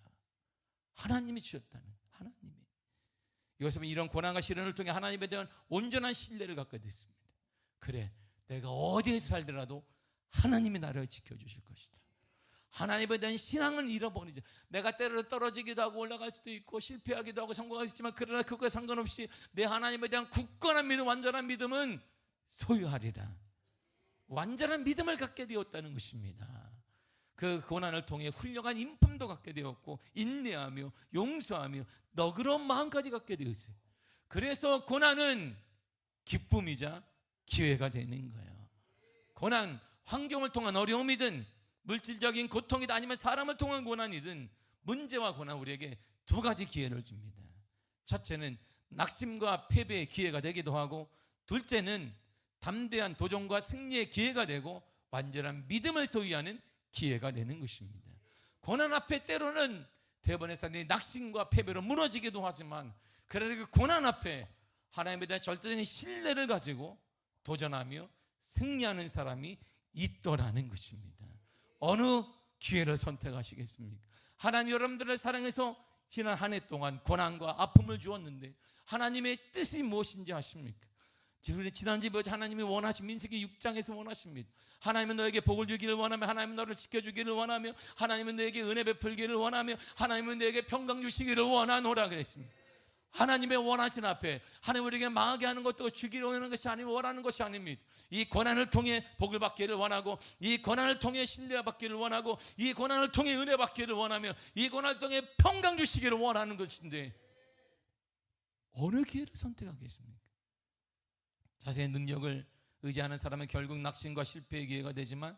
하나님이 주셨다는, 하나님이. 요셉은 이런 고난과 시련을 통해 하나님에 대한 온전한 신뢰를 갖게 됐습니다. 그래, 내가 어디에 살더라도 하나님이 나를 지켜주실 것이다. 하나님에 대한 신앙을 잃어버리지. 내가 때로 떨어지기도 하고 올라갈 수도 있고 실패하기도 하고 성공할 수 있지만, 그러나 그거에 상관없이 내 하나님에 대한 굳건한 믿음, 완전한 믿음은 소유하리라. 완전한 믿음을 갖게 되었다는 것입니다. 그 고난을 통해 훌륭한 인품도 갖게 되었고 인내하며 용서하며 너그러운 마음까지 갖게 되었어요. 그래서 고난은 기쁨이자 기회가 되는 거예요. 고난, 환경을 통한 어려움이든 물질적인 고통이든 아니면 사람을 통한 고난이든 문제와 고난, 우리에게 두 가지 기회를 줍니다. 첫째는 낙심과 패배의 기회가 되기도 하고, 둘째는 담대한 도전과 승리의 기회가 되고 완전한 믿음을 소유하는 기회가 되는 것입니다. 고난 앞에 때로는 대부분의 사람들이 낙심과 패배로 무너지기도 하지만, 그러나 그 고난 앞에 하나님에 대한 절대적인 신뢰를 가지고 도전하며 승리하는 사람이 있더라는 것입니다. 어느 기회를 선택하시겠습니까? 하나님 여러분들을 사랑해서 지난 한 해 동안 고난과 아픔을 주었는데 하나님의 뜻이 무엇인지 아십니까? 지난주에 하나님이 원하신 민수기 6장에서 원하십니다. 하나님은 너에게 복을 주기를 원하며, 하나님은 너를 지켜주기를 원하며, 하나님은 너에게 은혜 베풀기를 원하며, 하나님은 너에게 평강 주시기를 원하노라 그랬습니다. 하나님의 원하신 앞에 하나님 우리에게 망하게 하는 것도 주기를 원하는 것이 아니면 원하는 것이 아닙니다. 이 고난을 통해 복을 받기를 원하고, 이 고난을 통해 신뢰 받기를 원하고, 이 고난을 통해 은혜 받기를 원하며, 이 고난을 통해 평강 주시기를 원하는 것인데 어느 기회를 선택하겠습니까? 자신의 능력을 의지하는 사람은 결국 낙심과 실패의 기회가 되지만,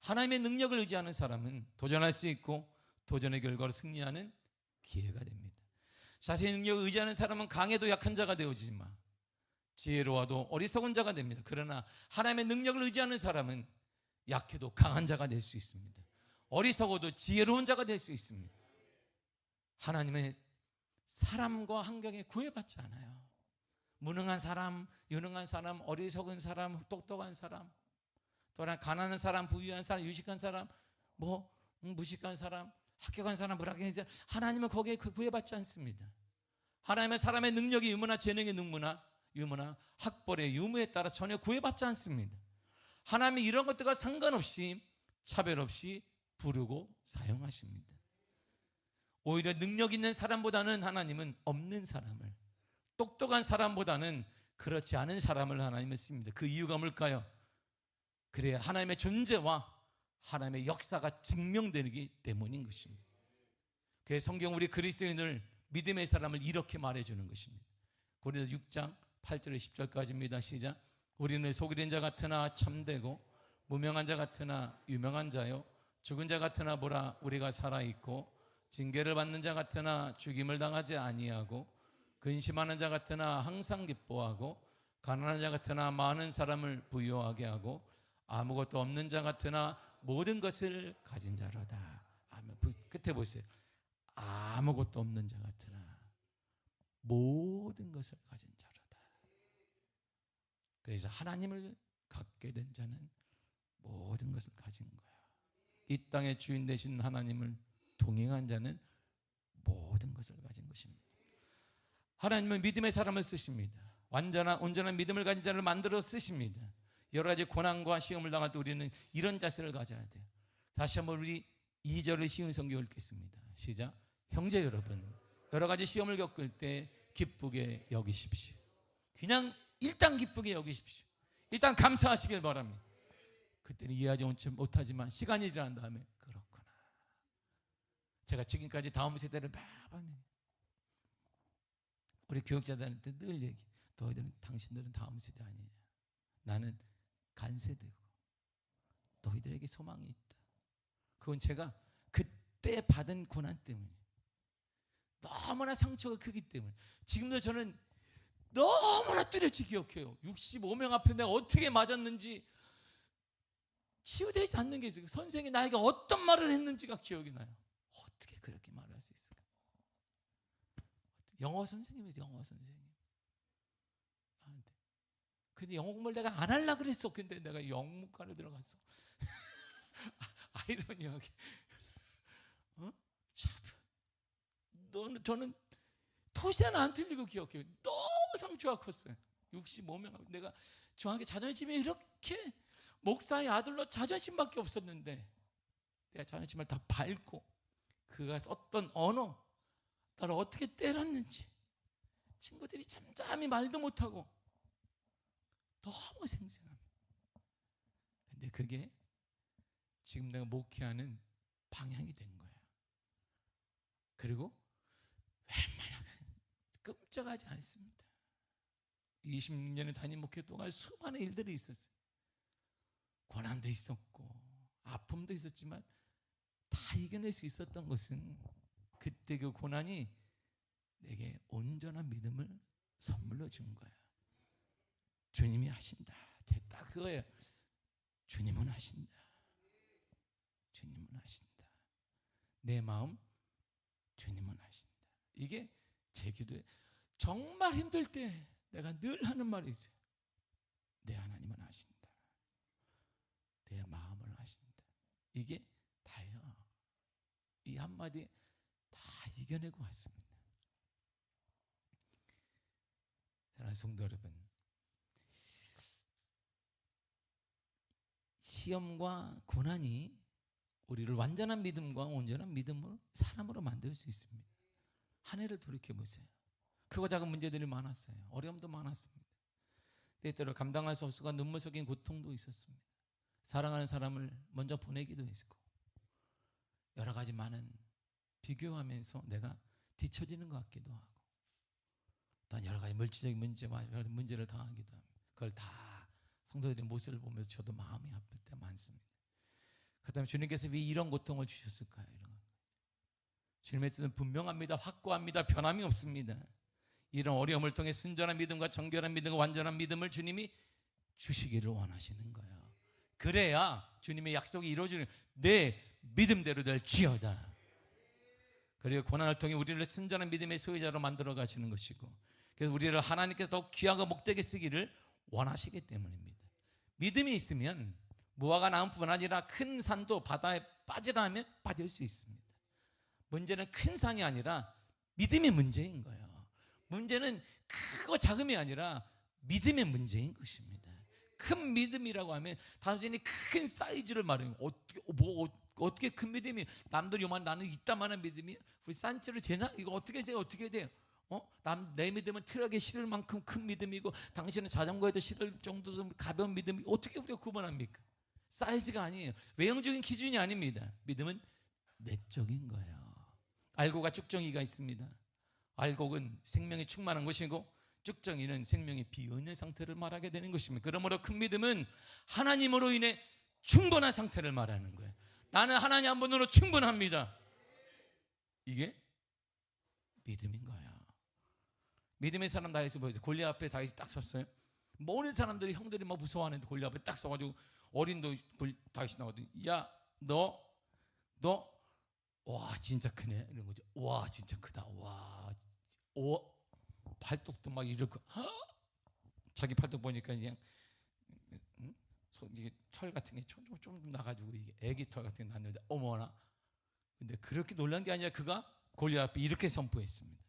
하나님의 능력을 의지하는 사람은 도전할 수 있고 도전의 결과로 승리하는 기회가 됩니다. 자신의 능력을 의지하는 사람은 강해도 약한 자가 되어지지만 지혜로워도 어리석은 자가 됩니다. 그러나 하나님의 능력을 의지하는 사람은 약해도 강한 자가 될 수 있습니다. 어리석어도 지혜로운 자가 될 수 있습니다. 하나님의 사람과 환경에 구애받지 않아요. 무능한 사람, 유능한 사람, 어리석은 사람, 똑똑한 사람, 또한 가난한 사람, 부유한 사람, 유식한 사람, 무식한 사람, 합격한 사람, 불합격한 사람, 하나님은 거기에 구애받지 않습니다. 하나님은 사람의 능력이 유무나 재능의 유무나 학벌의 유무에 따라 전혀 구애받지 않습니다. 하나님이 이런 것들과 상관없이 차별 없이 부르고 사용하십니다. 오히려 능력 있는 사람보다는 하나님은 없는 사람을, 똑똑한 사람보다는 그렇지 않은 사람을 하나님은 씁니다. 그 이유가 뭘까요? 그래야 하나님의 존재와 하나님의 역사가 증명되기 때문인 것입니다. 그래서 성경 우리 그리스도인을, 믿음의 사람을 이렇게 말해주는 것입니다. 고린도서 6장 8절에 10절까지입니다. 시작. 우리는 속이는 자 같으나 참되고 무명한 자 같으나 유명한 자요, 죽은 자 같으나 보라 우리가 살아있고, 징계를 받는 자 같으나 죽임을 당하지 아니하고, 근심하는 자 같으나 항상 기뻐하고, 가난한 자 같으나 많은 사람을 부유하게 하고, 아무것도 없는 자 같으나 모든 것을 가진 자로다. 아멘. 끝에 보세요. 아무것도 없는 자 같으나 모든 것을 가진 자로다. 그래서 하나님을 갖게 된 자는 모든 것을 가진 거야. 이 땅의 주인 되신 하나님을 동행한 자는 모든 것을 가진 것입니다. 하나님은 믿음의 사람을 쓰십니다. 온전한 믿음을 가진 자를 만들어 쓰십니다. 여러 가지 고난과 시험을 당할 때 우리는 이런 자세를 가져야 돼요. 다시 한번 우리 2절의 쉬운 성경 읽겠습니다. 시작. 형제 여러분, 여러 가지 시험을 겪을 때 기쁘게 여기십시오. 그냥 일단 기쁘게 여기십시오. 일단 감사하시길 바랍니다. 그때는 이해하지 못하지만 시간이 지난 다음에 그렇구나. 제가 지금까지 다음 세대를 많이 우리 교육자들한테 늘 얘기, 너희들은 당신들은 다음 세대 아니냐. 나는 간세대고 너희들에게 소망이 있다. 그건 제가 그때 받은 고난 때문에 너무나 상처가 크기 때문에 지금도 저는 너무나 뚜렷이 기억해요. 65명 앞에 내가 어떻게 맞았는지 치유되지 않는 게 있어요. 선생이 나에게 어떤 말을 했는지가 기억이 나요. 어떻게 그렇게 말할 수 있을까? 영어 선생님이에요. 영어 선생님. 근데 영어 공부를 내가 안 하려고 그랬어. 근데 내가 영문과를 들어갔어. 아이러니하게. 참. 저는 토시 하나 안 틀리고 기억해요. 너무 상처가 컸어요. 65명. 내가 저한테 자존심이 이렇게 목사의 아들로 자존심밖에 없었는데 내가 자존심을 다 밟고 그가 썼던 언어 나를 어떻게 때렸는지 친구들이 잠잠히 말도 못하고 너무 생생합니다. 근데 그게 지금 내가 목회하는 방향이 된 거예요. 그리고 웬만하면 끔찍하지 않습니다. 26년의 담임 목회 동안 수많은 일들이 있었어요. 고난도 있었고 아픔도 있었지만 다 이겨낼 수 있었던 것은 그때 그 고난이 내게 온전한 믿음을 선물로 준 거야. 주님이 하신다. 됐다 그거예요. 주님은 하신다. 주님은 하신다. 내 마음 주님은 하신다. 이게 제 기도에 정말 힘들 때 내가 늘 하는 말이 있어요. 내 하나님은 하신다. 내 마음을 하신다. 이게 다예요. 이 한마디 다 이겨내고 왔습니다. 사랑하는 성도 여러분, 시험과 고난이 우리를 완전한 믿음과 온전한 믿음으로 사람으로 만들 수 있습니다. 한 해를 돌이켜 보세요. 크고 작은 문제들이 많았어요. 어려움도 많았습니다. 때때로 감당할 수 없을 눈물 섞인 고통도 있었습니다. 사랑하는 사람을 먼저 보내기도 했고 여러 가지 많은 비교하면서 내가 뒤처지는 것 같기도 하고 또 여러 가지 물질적인 문제와 여러 문제를 당하기도 합니다. 그걸 다 성도들의 모습을 보면서 저도 마음이 아플 때 많습니다. 그렇다면 주님께서 왜 이런 고통을 주셨을까요? 주님의 뜻은 분명합니다. 확고합니다. 변함이 없습니다. 이런 어려움을 통해 순전한 믿음과 정결한 믿음과 완전한 믿음을 주님이 주시기를 원하시는 거예요. 그래야 주님의 약속이 이루어지는 내 믿음대로 될지어다. 그리고 고난을 통해 우리를 순전한 믿음의 소유자로 만들어 가시는 것이고 그래서 우리를 하나님께서 더 귀하고 목되게 쓰기를 원하시기 때문입니다. 믿음이 있으면 무화과 나무뿐 아니라 큰 산도 바다에 빠지라 하면 빠질 수 있습니다. 문제는 큰 산이 아니라 믿음의 문제인 거예요. 문제는 크고 작음이 아니라 믿음의 문제인 것입니다. 큰 믿음이라고 하면 단순히 큰 사이즈를 말해요. 어떻게 큰 믿음이 남들 요만 나는 이따만한 믿음이 우리 산치를 재나? 이거 어떻게 돼요? 내 믿음은 트럭에 실을 만큼 큰 믿음이고 당신은 자전거에도 실을 정도로 가벼운 믿음이 어떻게 우리가 구분합니까? 사이즈가 아니에요. 외형적인 기준이 아닙니다. 믿음은 내적인 거예요. 알곡과 쭉정이가 있습니다. 알곡은 생명이 충만한 것이고 쭉정이는 생명이 비어있는 상태를 말하게 되는 것입니다. 그러므로 큰 믿음은 하나님으로 인해 충분한 상태를 말하는 거예요. 나는 하나님 한 분으로 충분합니다. 이게 믿음인 거예요. 믿음의 사람 다윗을 보여주세요. 골리앗 앞에 다윗이 딱 섰어요. 모든 사람들이 형들이 막 무서워하는데 골리앗 앞에 딱 서가지고 어린 다윗이 나거든. 야, 너 와 진짜 크네 이런 거죠. 와 진짜 크다. 와, 팔뚝도 막 이렇게 자기 팔뚝 보니까 그냥 이게 털 같은 게 좀 나가지고 이게 애기 털 같은 게 났는데 어머나. 근데 그렇게 놀란 게 아니라 그가 골리앗 앞에 이렇게 선포했습니다.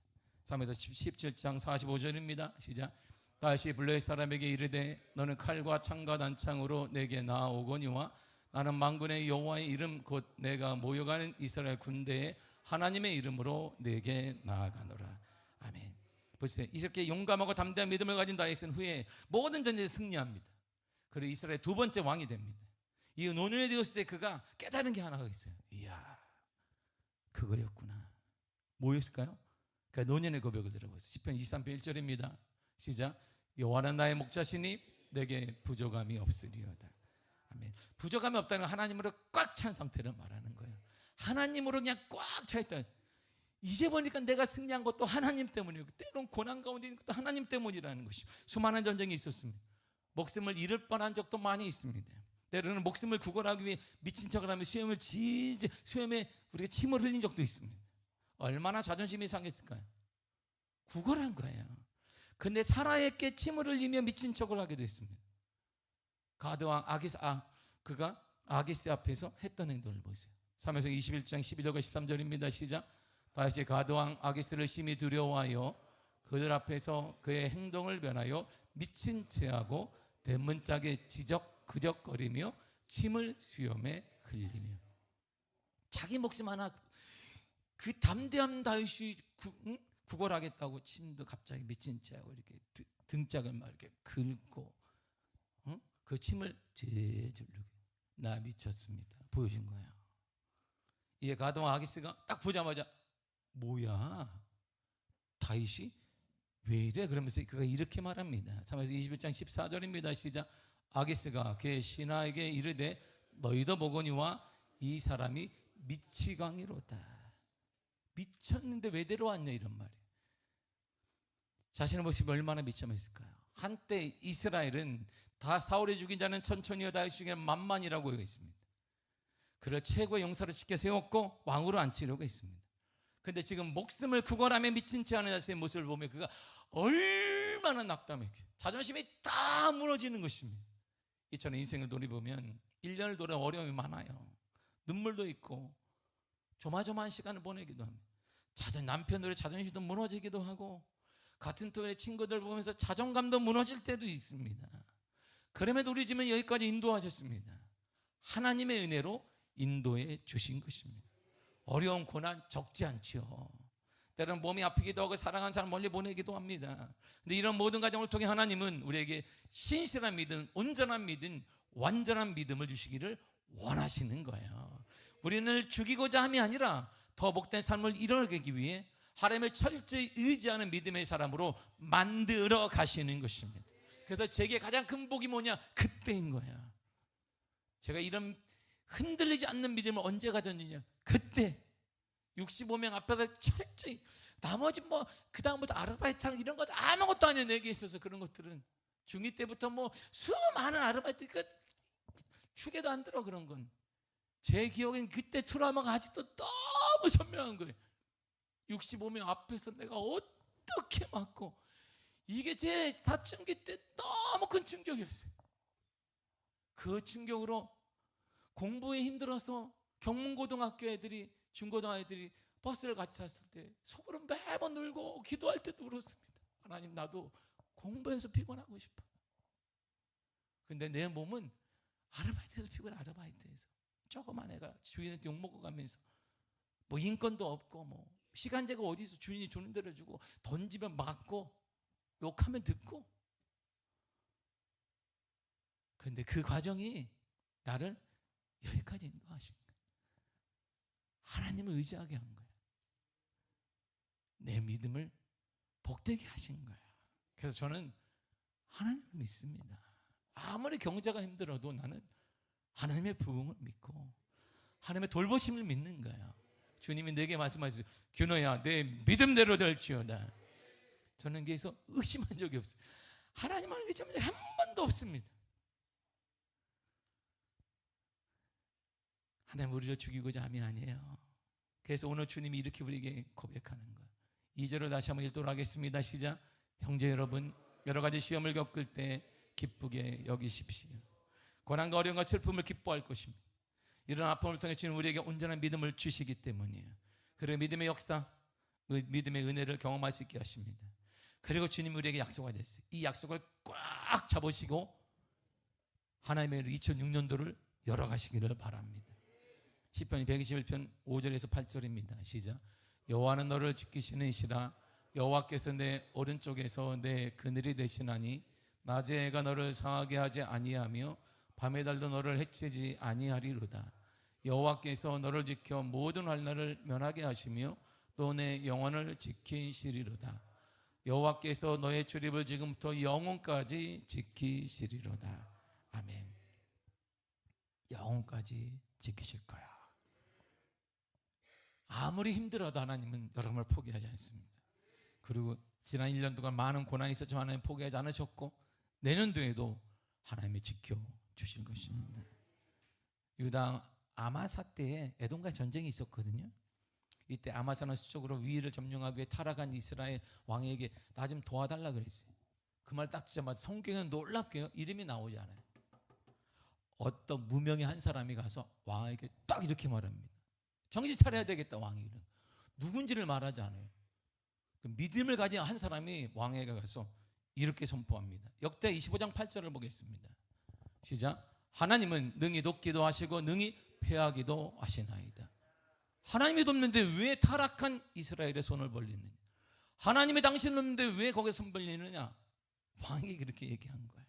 3에서 17장 45절입니다. 시작. 다시 블레셋 사람에게 이르되 너는 칼과 창과 단창으로 내게 나아오거니와 나는 만군의 여호와의 이름 곧 내가 모여가는 이스라엘 군대의 하나님의 이름으로 내게 나아가노라. 아멘. 보세요. 이렇게 용감하고 담대한 믿음을 가진 다윗은 후에 모든 전쟁에 승리합니다. 그리고 이스라엘 두 번째 왕이 됩니다. 이 노년에 되었을 때 그가 깨달은 게 하나가 있어요. 이야, 그거였구나. 뭐였을까요? 그 노년의 고백을 들어보세요. 시편 23편 1절입니다. 시작. 여호와는 나의 목자시니 내게 부족함이 없으리로다. 아멘. 부족함이 없다는 건 하나님으로 꽉 찬 상태를 말하는 거예요. 하나님으로 그냥 꽉 차 있다. 이제 보니까 내가 승리한 것도 하나님 때문이고, 때론 고난 가운데 있는 것도 하나님 때문이라는 것이. 수많은 전쟁이 있었습니다. 목숨을 잃을 뻔한 적도 많이 있습니다. 때로는 목숨을 구걸하기 위해 미친 척을 하며 수염에 우리가 침을 흘린 적도 있습니다. 얼마나 자존심이 상했을까요? 구걸한 거예요. 근데 사라에게 침을 흘리며 미친 척을 하기도 했습니다. 가드왕 그가 아기스 앞에서 했던 행동을 보세요. 사무엘상 21장 12절과 13절입니다. 시작. 다시 가드왕 아기스를 심히 두려워하여 그들 앞에서 그의 행동을 변하여 미친 체하고 대문짝에 그적거리며 침을 수염에 흘리며. 자기 목숨 하나, 그 담대한 다윗이 구걸하겠다고 침도 갑자기 미친 체하고 이렇게 등짝을 막 이렇게 긁고, 그 침을 제줄르게 나 미쳤습니다 보여준 거예요. 이에 가드왕 아기스가 딱 보자마자 뭐야, 다윗이 왜 이래? 그러면서 그가 이렇게 말합니다. 사무엘상 21장 14절입니다. 시작. 아기스가 그의 신하에게 이르되 너희도 보거니와 이 사람이 미치광이로다. 미쳤는데 왜 데려왔냐, 이런 말이에요. 자신의 모습이 얼마나 미쳐있을까요? 한때 이스라엘은 다 사울이 죽인 자는 천천히여 다윗 중에 만만이라고 했습니다. 그를 최고의 용사로 지켜 세웠고 왕으로 앉히려고 했습니다. 근데 지금 목숨을 구걸하며 미친 채 하는 자신의 모습을 보면 그가 얼마나 낙담했게, 자존심이 다 무너지는 것입니다. 이처럼 인생을 돌이보면 1년을 돌아 어려움이 많아요. 눈물도 있고 조마조마한 시간을 보내기도 합니다. 남편들의 자존심도 무너지기도 하고, 같은 또래 친구들 보면서 자존감도 무너질 때도 있습니다. 그럼에도 우리 집은 여기까지 인도하셨습니다. 하나님의 은혜로 인도해 주신 것입니다. 어려운 고난 적지 않지요. 때로는 몸이 아프기도 하고 사랑하는 사람 멀리 보내기도 합니다. 근데 이런 모든 과정을 통해 하나님은 우리에게 신실한 믿음, 온전한 믿음, 완전한 믿음을 주시기를 원하시는 거예요. 우리는 죽이고자 함이 아니라 더 복된 삶을 이뤄내기 위해 하나님을 철저히 의지하는 믿음의 사람으로 만들어 가시는 것입니다. 그래서 제게 가장 큰 복이 뭐냐? 그때인 거야. 제가 이런 흔들리지 않는 믿음을 언제 가졌느냐? 그때 65명 앞에서 철저히, 나머지 뭐 그 다음부터 아르바이트랑 이런 것 아무것도 아니에요. 내게 있어서 그런 것들은 중2 때부터 뭐 수많은 아르바이트, 축에도 안 들어. 그런 건 제 기억엔 그때 트라우마가 아직도 너무 선명한 거예요. 65명 앞에서 내가 어떻게 맞고, 이게 제 사춘기 때 너무 큰 충격이었어요. 그 충격으로 공부에 힘들어서 경문고등학교 애들이, 중고등학교 애들이 버스를 같이 탔을 때 속으로 매번 울고 기도할 때도 울었습니다. 하나님, 나도 공부해서 피곤하고 싶어. 근데 내 몸은 아르바이트에서 피곤해. 아르바이트에서 조그만 애가 주인한테 욕먹어 가면서 뭐 인권도 없고, 뭐 시간제가 어디서 주인이 주는 대로 주고, 던지면 맞고 욕하면 듣고. 그런데 그 과정이 나를 여기까지 인도하신 거예요. 하나님을 의지하게 한 거예요. 내 믿음을 복되게 하신 거예요. 그래서 저는 하나님을 믿습니다. 아무리 경제가 힘들어도 나는 하나님의 부흥을 믿고 하나님의 돌보심을 믿는 거예요. 주님이 내게 말씀하셨어요. 규노야, 내 믿음대로 될지어다. 저는 거기서 의심한 적이 없어요. 하나님을 의심한 적이 한 번도 없습니다. 하나님 우리를 죽이고자 함이 아니에요. 그래서 오늘 주님이 이렇게 우리에게 고백하는 거예요. 2절을 다시 한번 읽도록 하겠습니다. 시작. 형제 여러분, 여러 가지 시험을 겪을 때 기쁘게 여기십시오. 고난과 어려움과 슬픔을 기뻐할 것입니다. 이런 아픔을 통해 주님 우리에게 온전한 믿음을 주시기 때문이에요. 그리고 믿음의 역사, 믿음의 은혜를 경험할 수 있게 하십니다. 그리고 주님 우리에게 약속하셨어요. 이 약속을 꽉 잡으시고 하나님의 2006년도를 열어가시기를 바랍니다. 시편 121편 5절에서 8절입니다. 시작. 여호와는 너를 지키시는 이시라. 여호와께서 내 오른쪽에서 내 그늘이 되시나니 낮에 해가 너를 상하게 하지 아니하며 밤의 달도 너를 해치지 아니하리로다. 여호와께서 너를 지켜 모든 환난을 면하게 하시며 또 내 영혼을 지키시리로다. 여호와께서 너의 출입을 지금부터 영혼까지 지키시리로다. 아멘. 영혼까지 지키실 거야. 아무리 힘들어도 하나님은 여러분을 포기하지 않습니다. 그리고 지난 1년 동안 많은 고난이 있었지만 하나님 포기하지 않으셨고 내년도에도 하나님이 지켜주실 것입니다. 유다 아마사 때에 에돔과의 전쟁이 있었거든요. 이때 아마사는 수적으로 위를 점령하기 위해 타락한 이스라엘 왕에게 나 좀 도와달라 그랬어요. 그 말 딱 듣자마자 성경에는 놀랍게요 이름이 나오지 않아요. 어떤 무명의 한 사람이 가서 왕에게 딱 이렇게 말합니다. 정신 차려야 되겠다. 왕이 누군지를 말하지 않아요. 그 믿음을 가진 한 사람이 왕에게 가서 이렇게 선포합니다. 역대 25장 8절을 보겠습니다. 시작. 하나님은 능히 돕기도 하시고 능히 패하기도 하시나이다. 하나님이 돕는데 왜 타락한 이스라엘의 손을 벌리느냐? 하나님이 당신을 돕는데 왜 거기에 손 벌리느냐? 왕이 그렇게 얘기한 거예요.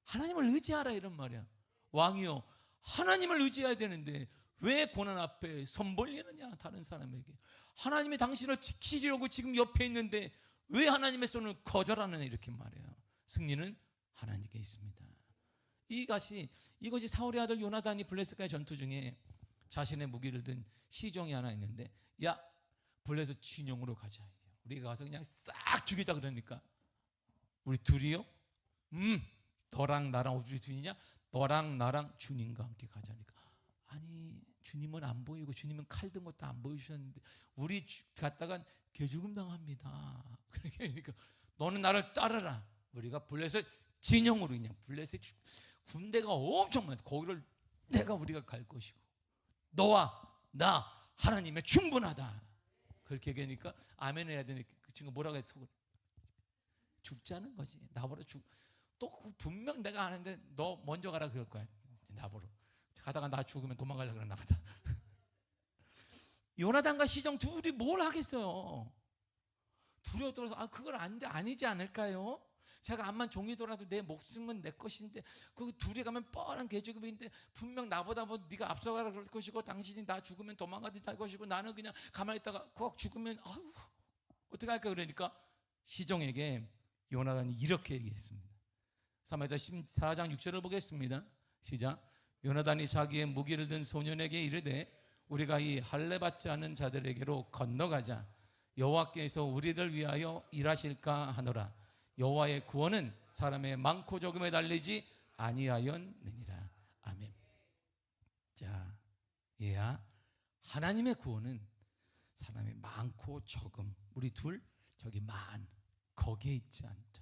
하나님을 의지하라 이런 말이야. 왕이요 하나님을 의지해야 되는데 왜 고난 앞에 손 벌리느냐? 다른 사람에게. 하나님이 당신을 지키려고 지금 옆에 있는데 왜 하나님의 손을 거절하느냐? 이렇게 말해요. 승리는 하나님께 있습니다. 이것이 사울의 아들 요나단이 블레셋과의 전투 중에 자신의 무기를 든 시종이 하나 있는데, 야 블레셋 진영으로 가자. 우리가 가서 그냥 싹 죽이자. 그러니까 우리 둘이요? 너랑 나랑 우리 둘이냐? 너랑 나랑 주님과 함께 가자니까. 아니 주님은 안 보이고 주님은 칼 든 것도 안 보여주셨는데 우리 갔다간 개죽음 당합니다. 그러니까 너는 나를 따르라. 우리가 블레셋 진영으로 그냥 블레셋 군대가 엄청 많아. 거기를 우리가 갈 것이고 너와 나 하나님의 충분하다. 그렇게 얘기하니까 아멘 해야 되니까 그 친구 뭐라고 해서 죽자는 거지. 나보러 또 분명 내가 아는데 너 먼저 가라 그럴 거야. 나보러 가다가 나 죽으면 도망가려고 그러나 보다. 요나단과 시종 둘이 뭘 하겠어요? 두려워 떨어서 그걸 안 돼, 아니지 않을까요? 제가 암만 종이더라도 내 목숨은 내 것인데 그 둘이 가면 뻔한 개죽음인데 분명 나보다 네가 앞서가라 그럴 것이고 당신이 나 죽으면 도망가지 할 것이고 나는 그냥 가만히 있다가 꼭 죽으면 어떻게 할까? 그러니까 시종에게 요나단이 이렇게 얘기했습니다. 사무엘상 14장 6절을 보겠습니다. 시작. 요나단이 자기의 무기를 든 소년에게 이르되 우리가 이 할례 받지 않은 자들에게로 건너가자. 여호와께서 우리를 위하여 일하실까 하노라. 여호와의 구원은 사람의 많고 적음에 달리지 아니하였느니라. 아멘. 자, 얘야, 하나님의 구원은 사람의 많고 적음, 우리 둘 저기 거기에 있지 않다.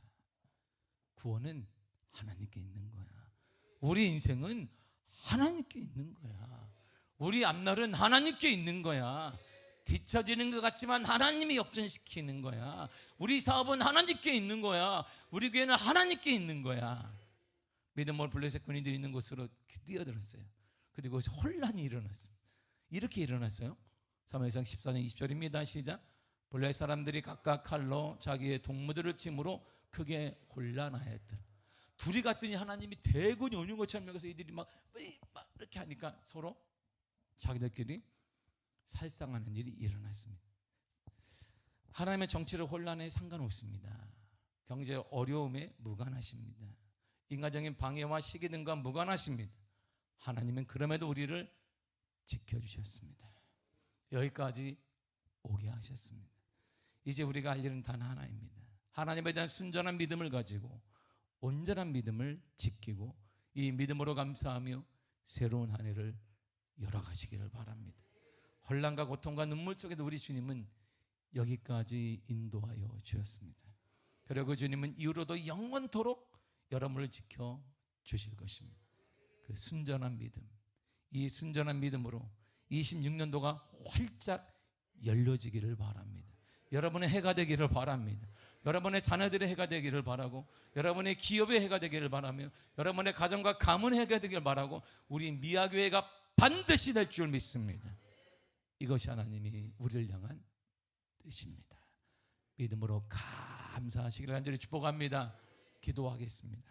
구원은 하나님께 있는 거야. 우리 인생은 하나님께 있는 거야. 우리 앞날은 하나님께 있는 거야. 뒤처지는 것 같지만 하나님이 역전시키는 거야. 우리 사업은 하나님께 있는 거야. 우리 교회는 하나님께 있는 거야. 믿음을 블레셋 군인들이 있는 곳으로 뛰어들었어요. 그리고 거기서 혼란이 일어났습니다. 이렇게 일어났어요. 사무엘상 14장 20절입니다. 시작. 블레셋 사람들이 각각 칼로 자기의 동무들을 침으로 크게 혼란하였더라. 둘이 갔더니 하나님이 대군이 오는 것처럼 여기서 이들이 막 이렇게 하니까 서로 자기들끼리 살상하는 일이 일어났습니다. 하나님의 정치를 혼란에 상관없습니다. 경제 어려움에 무관하십니다. 인간적인 방해와 시기 등과 무관하십니다. 하나님은 그럼에도 우리를 지켜주셨습니다. 여기까지 오게 하셨습니다. 이제 우리가 할 일은 단 하나입니다. 하나님에 대한 순전한 믿음을 가지고 온전한 믿음을 지키고 이 믿음으로 감사하며 새로운 한 해를 열어가시기를 바랍니다. 혼란과 고통과 눈물 속에도 우리 주님은 여기까지 인도하여 주셨습니다. 그리고 주님은 이후로도 영원토록 여러분을 지켜 주실 것입니다. 그 순전한 믿음, 이 순전한 믿음으로 26년도가 활짝 열려지기를 바랍니다. 여러분의 해가 되기를 바랍니다. 여러분의 자녀들의 해가 되기를 바라고, 여러분의 기업의 해가 되기를 바라며, 여러분의 가정과 가문의 해가 되기를 바라고, 우리 미아교회가 반드시 될 줄 믿습니다. 이것이 하나님이 우리를 향한 뜻입니다. 믿음으로 감사하시기를 간절히 축복합니다. 기도하겠습니다.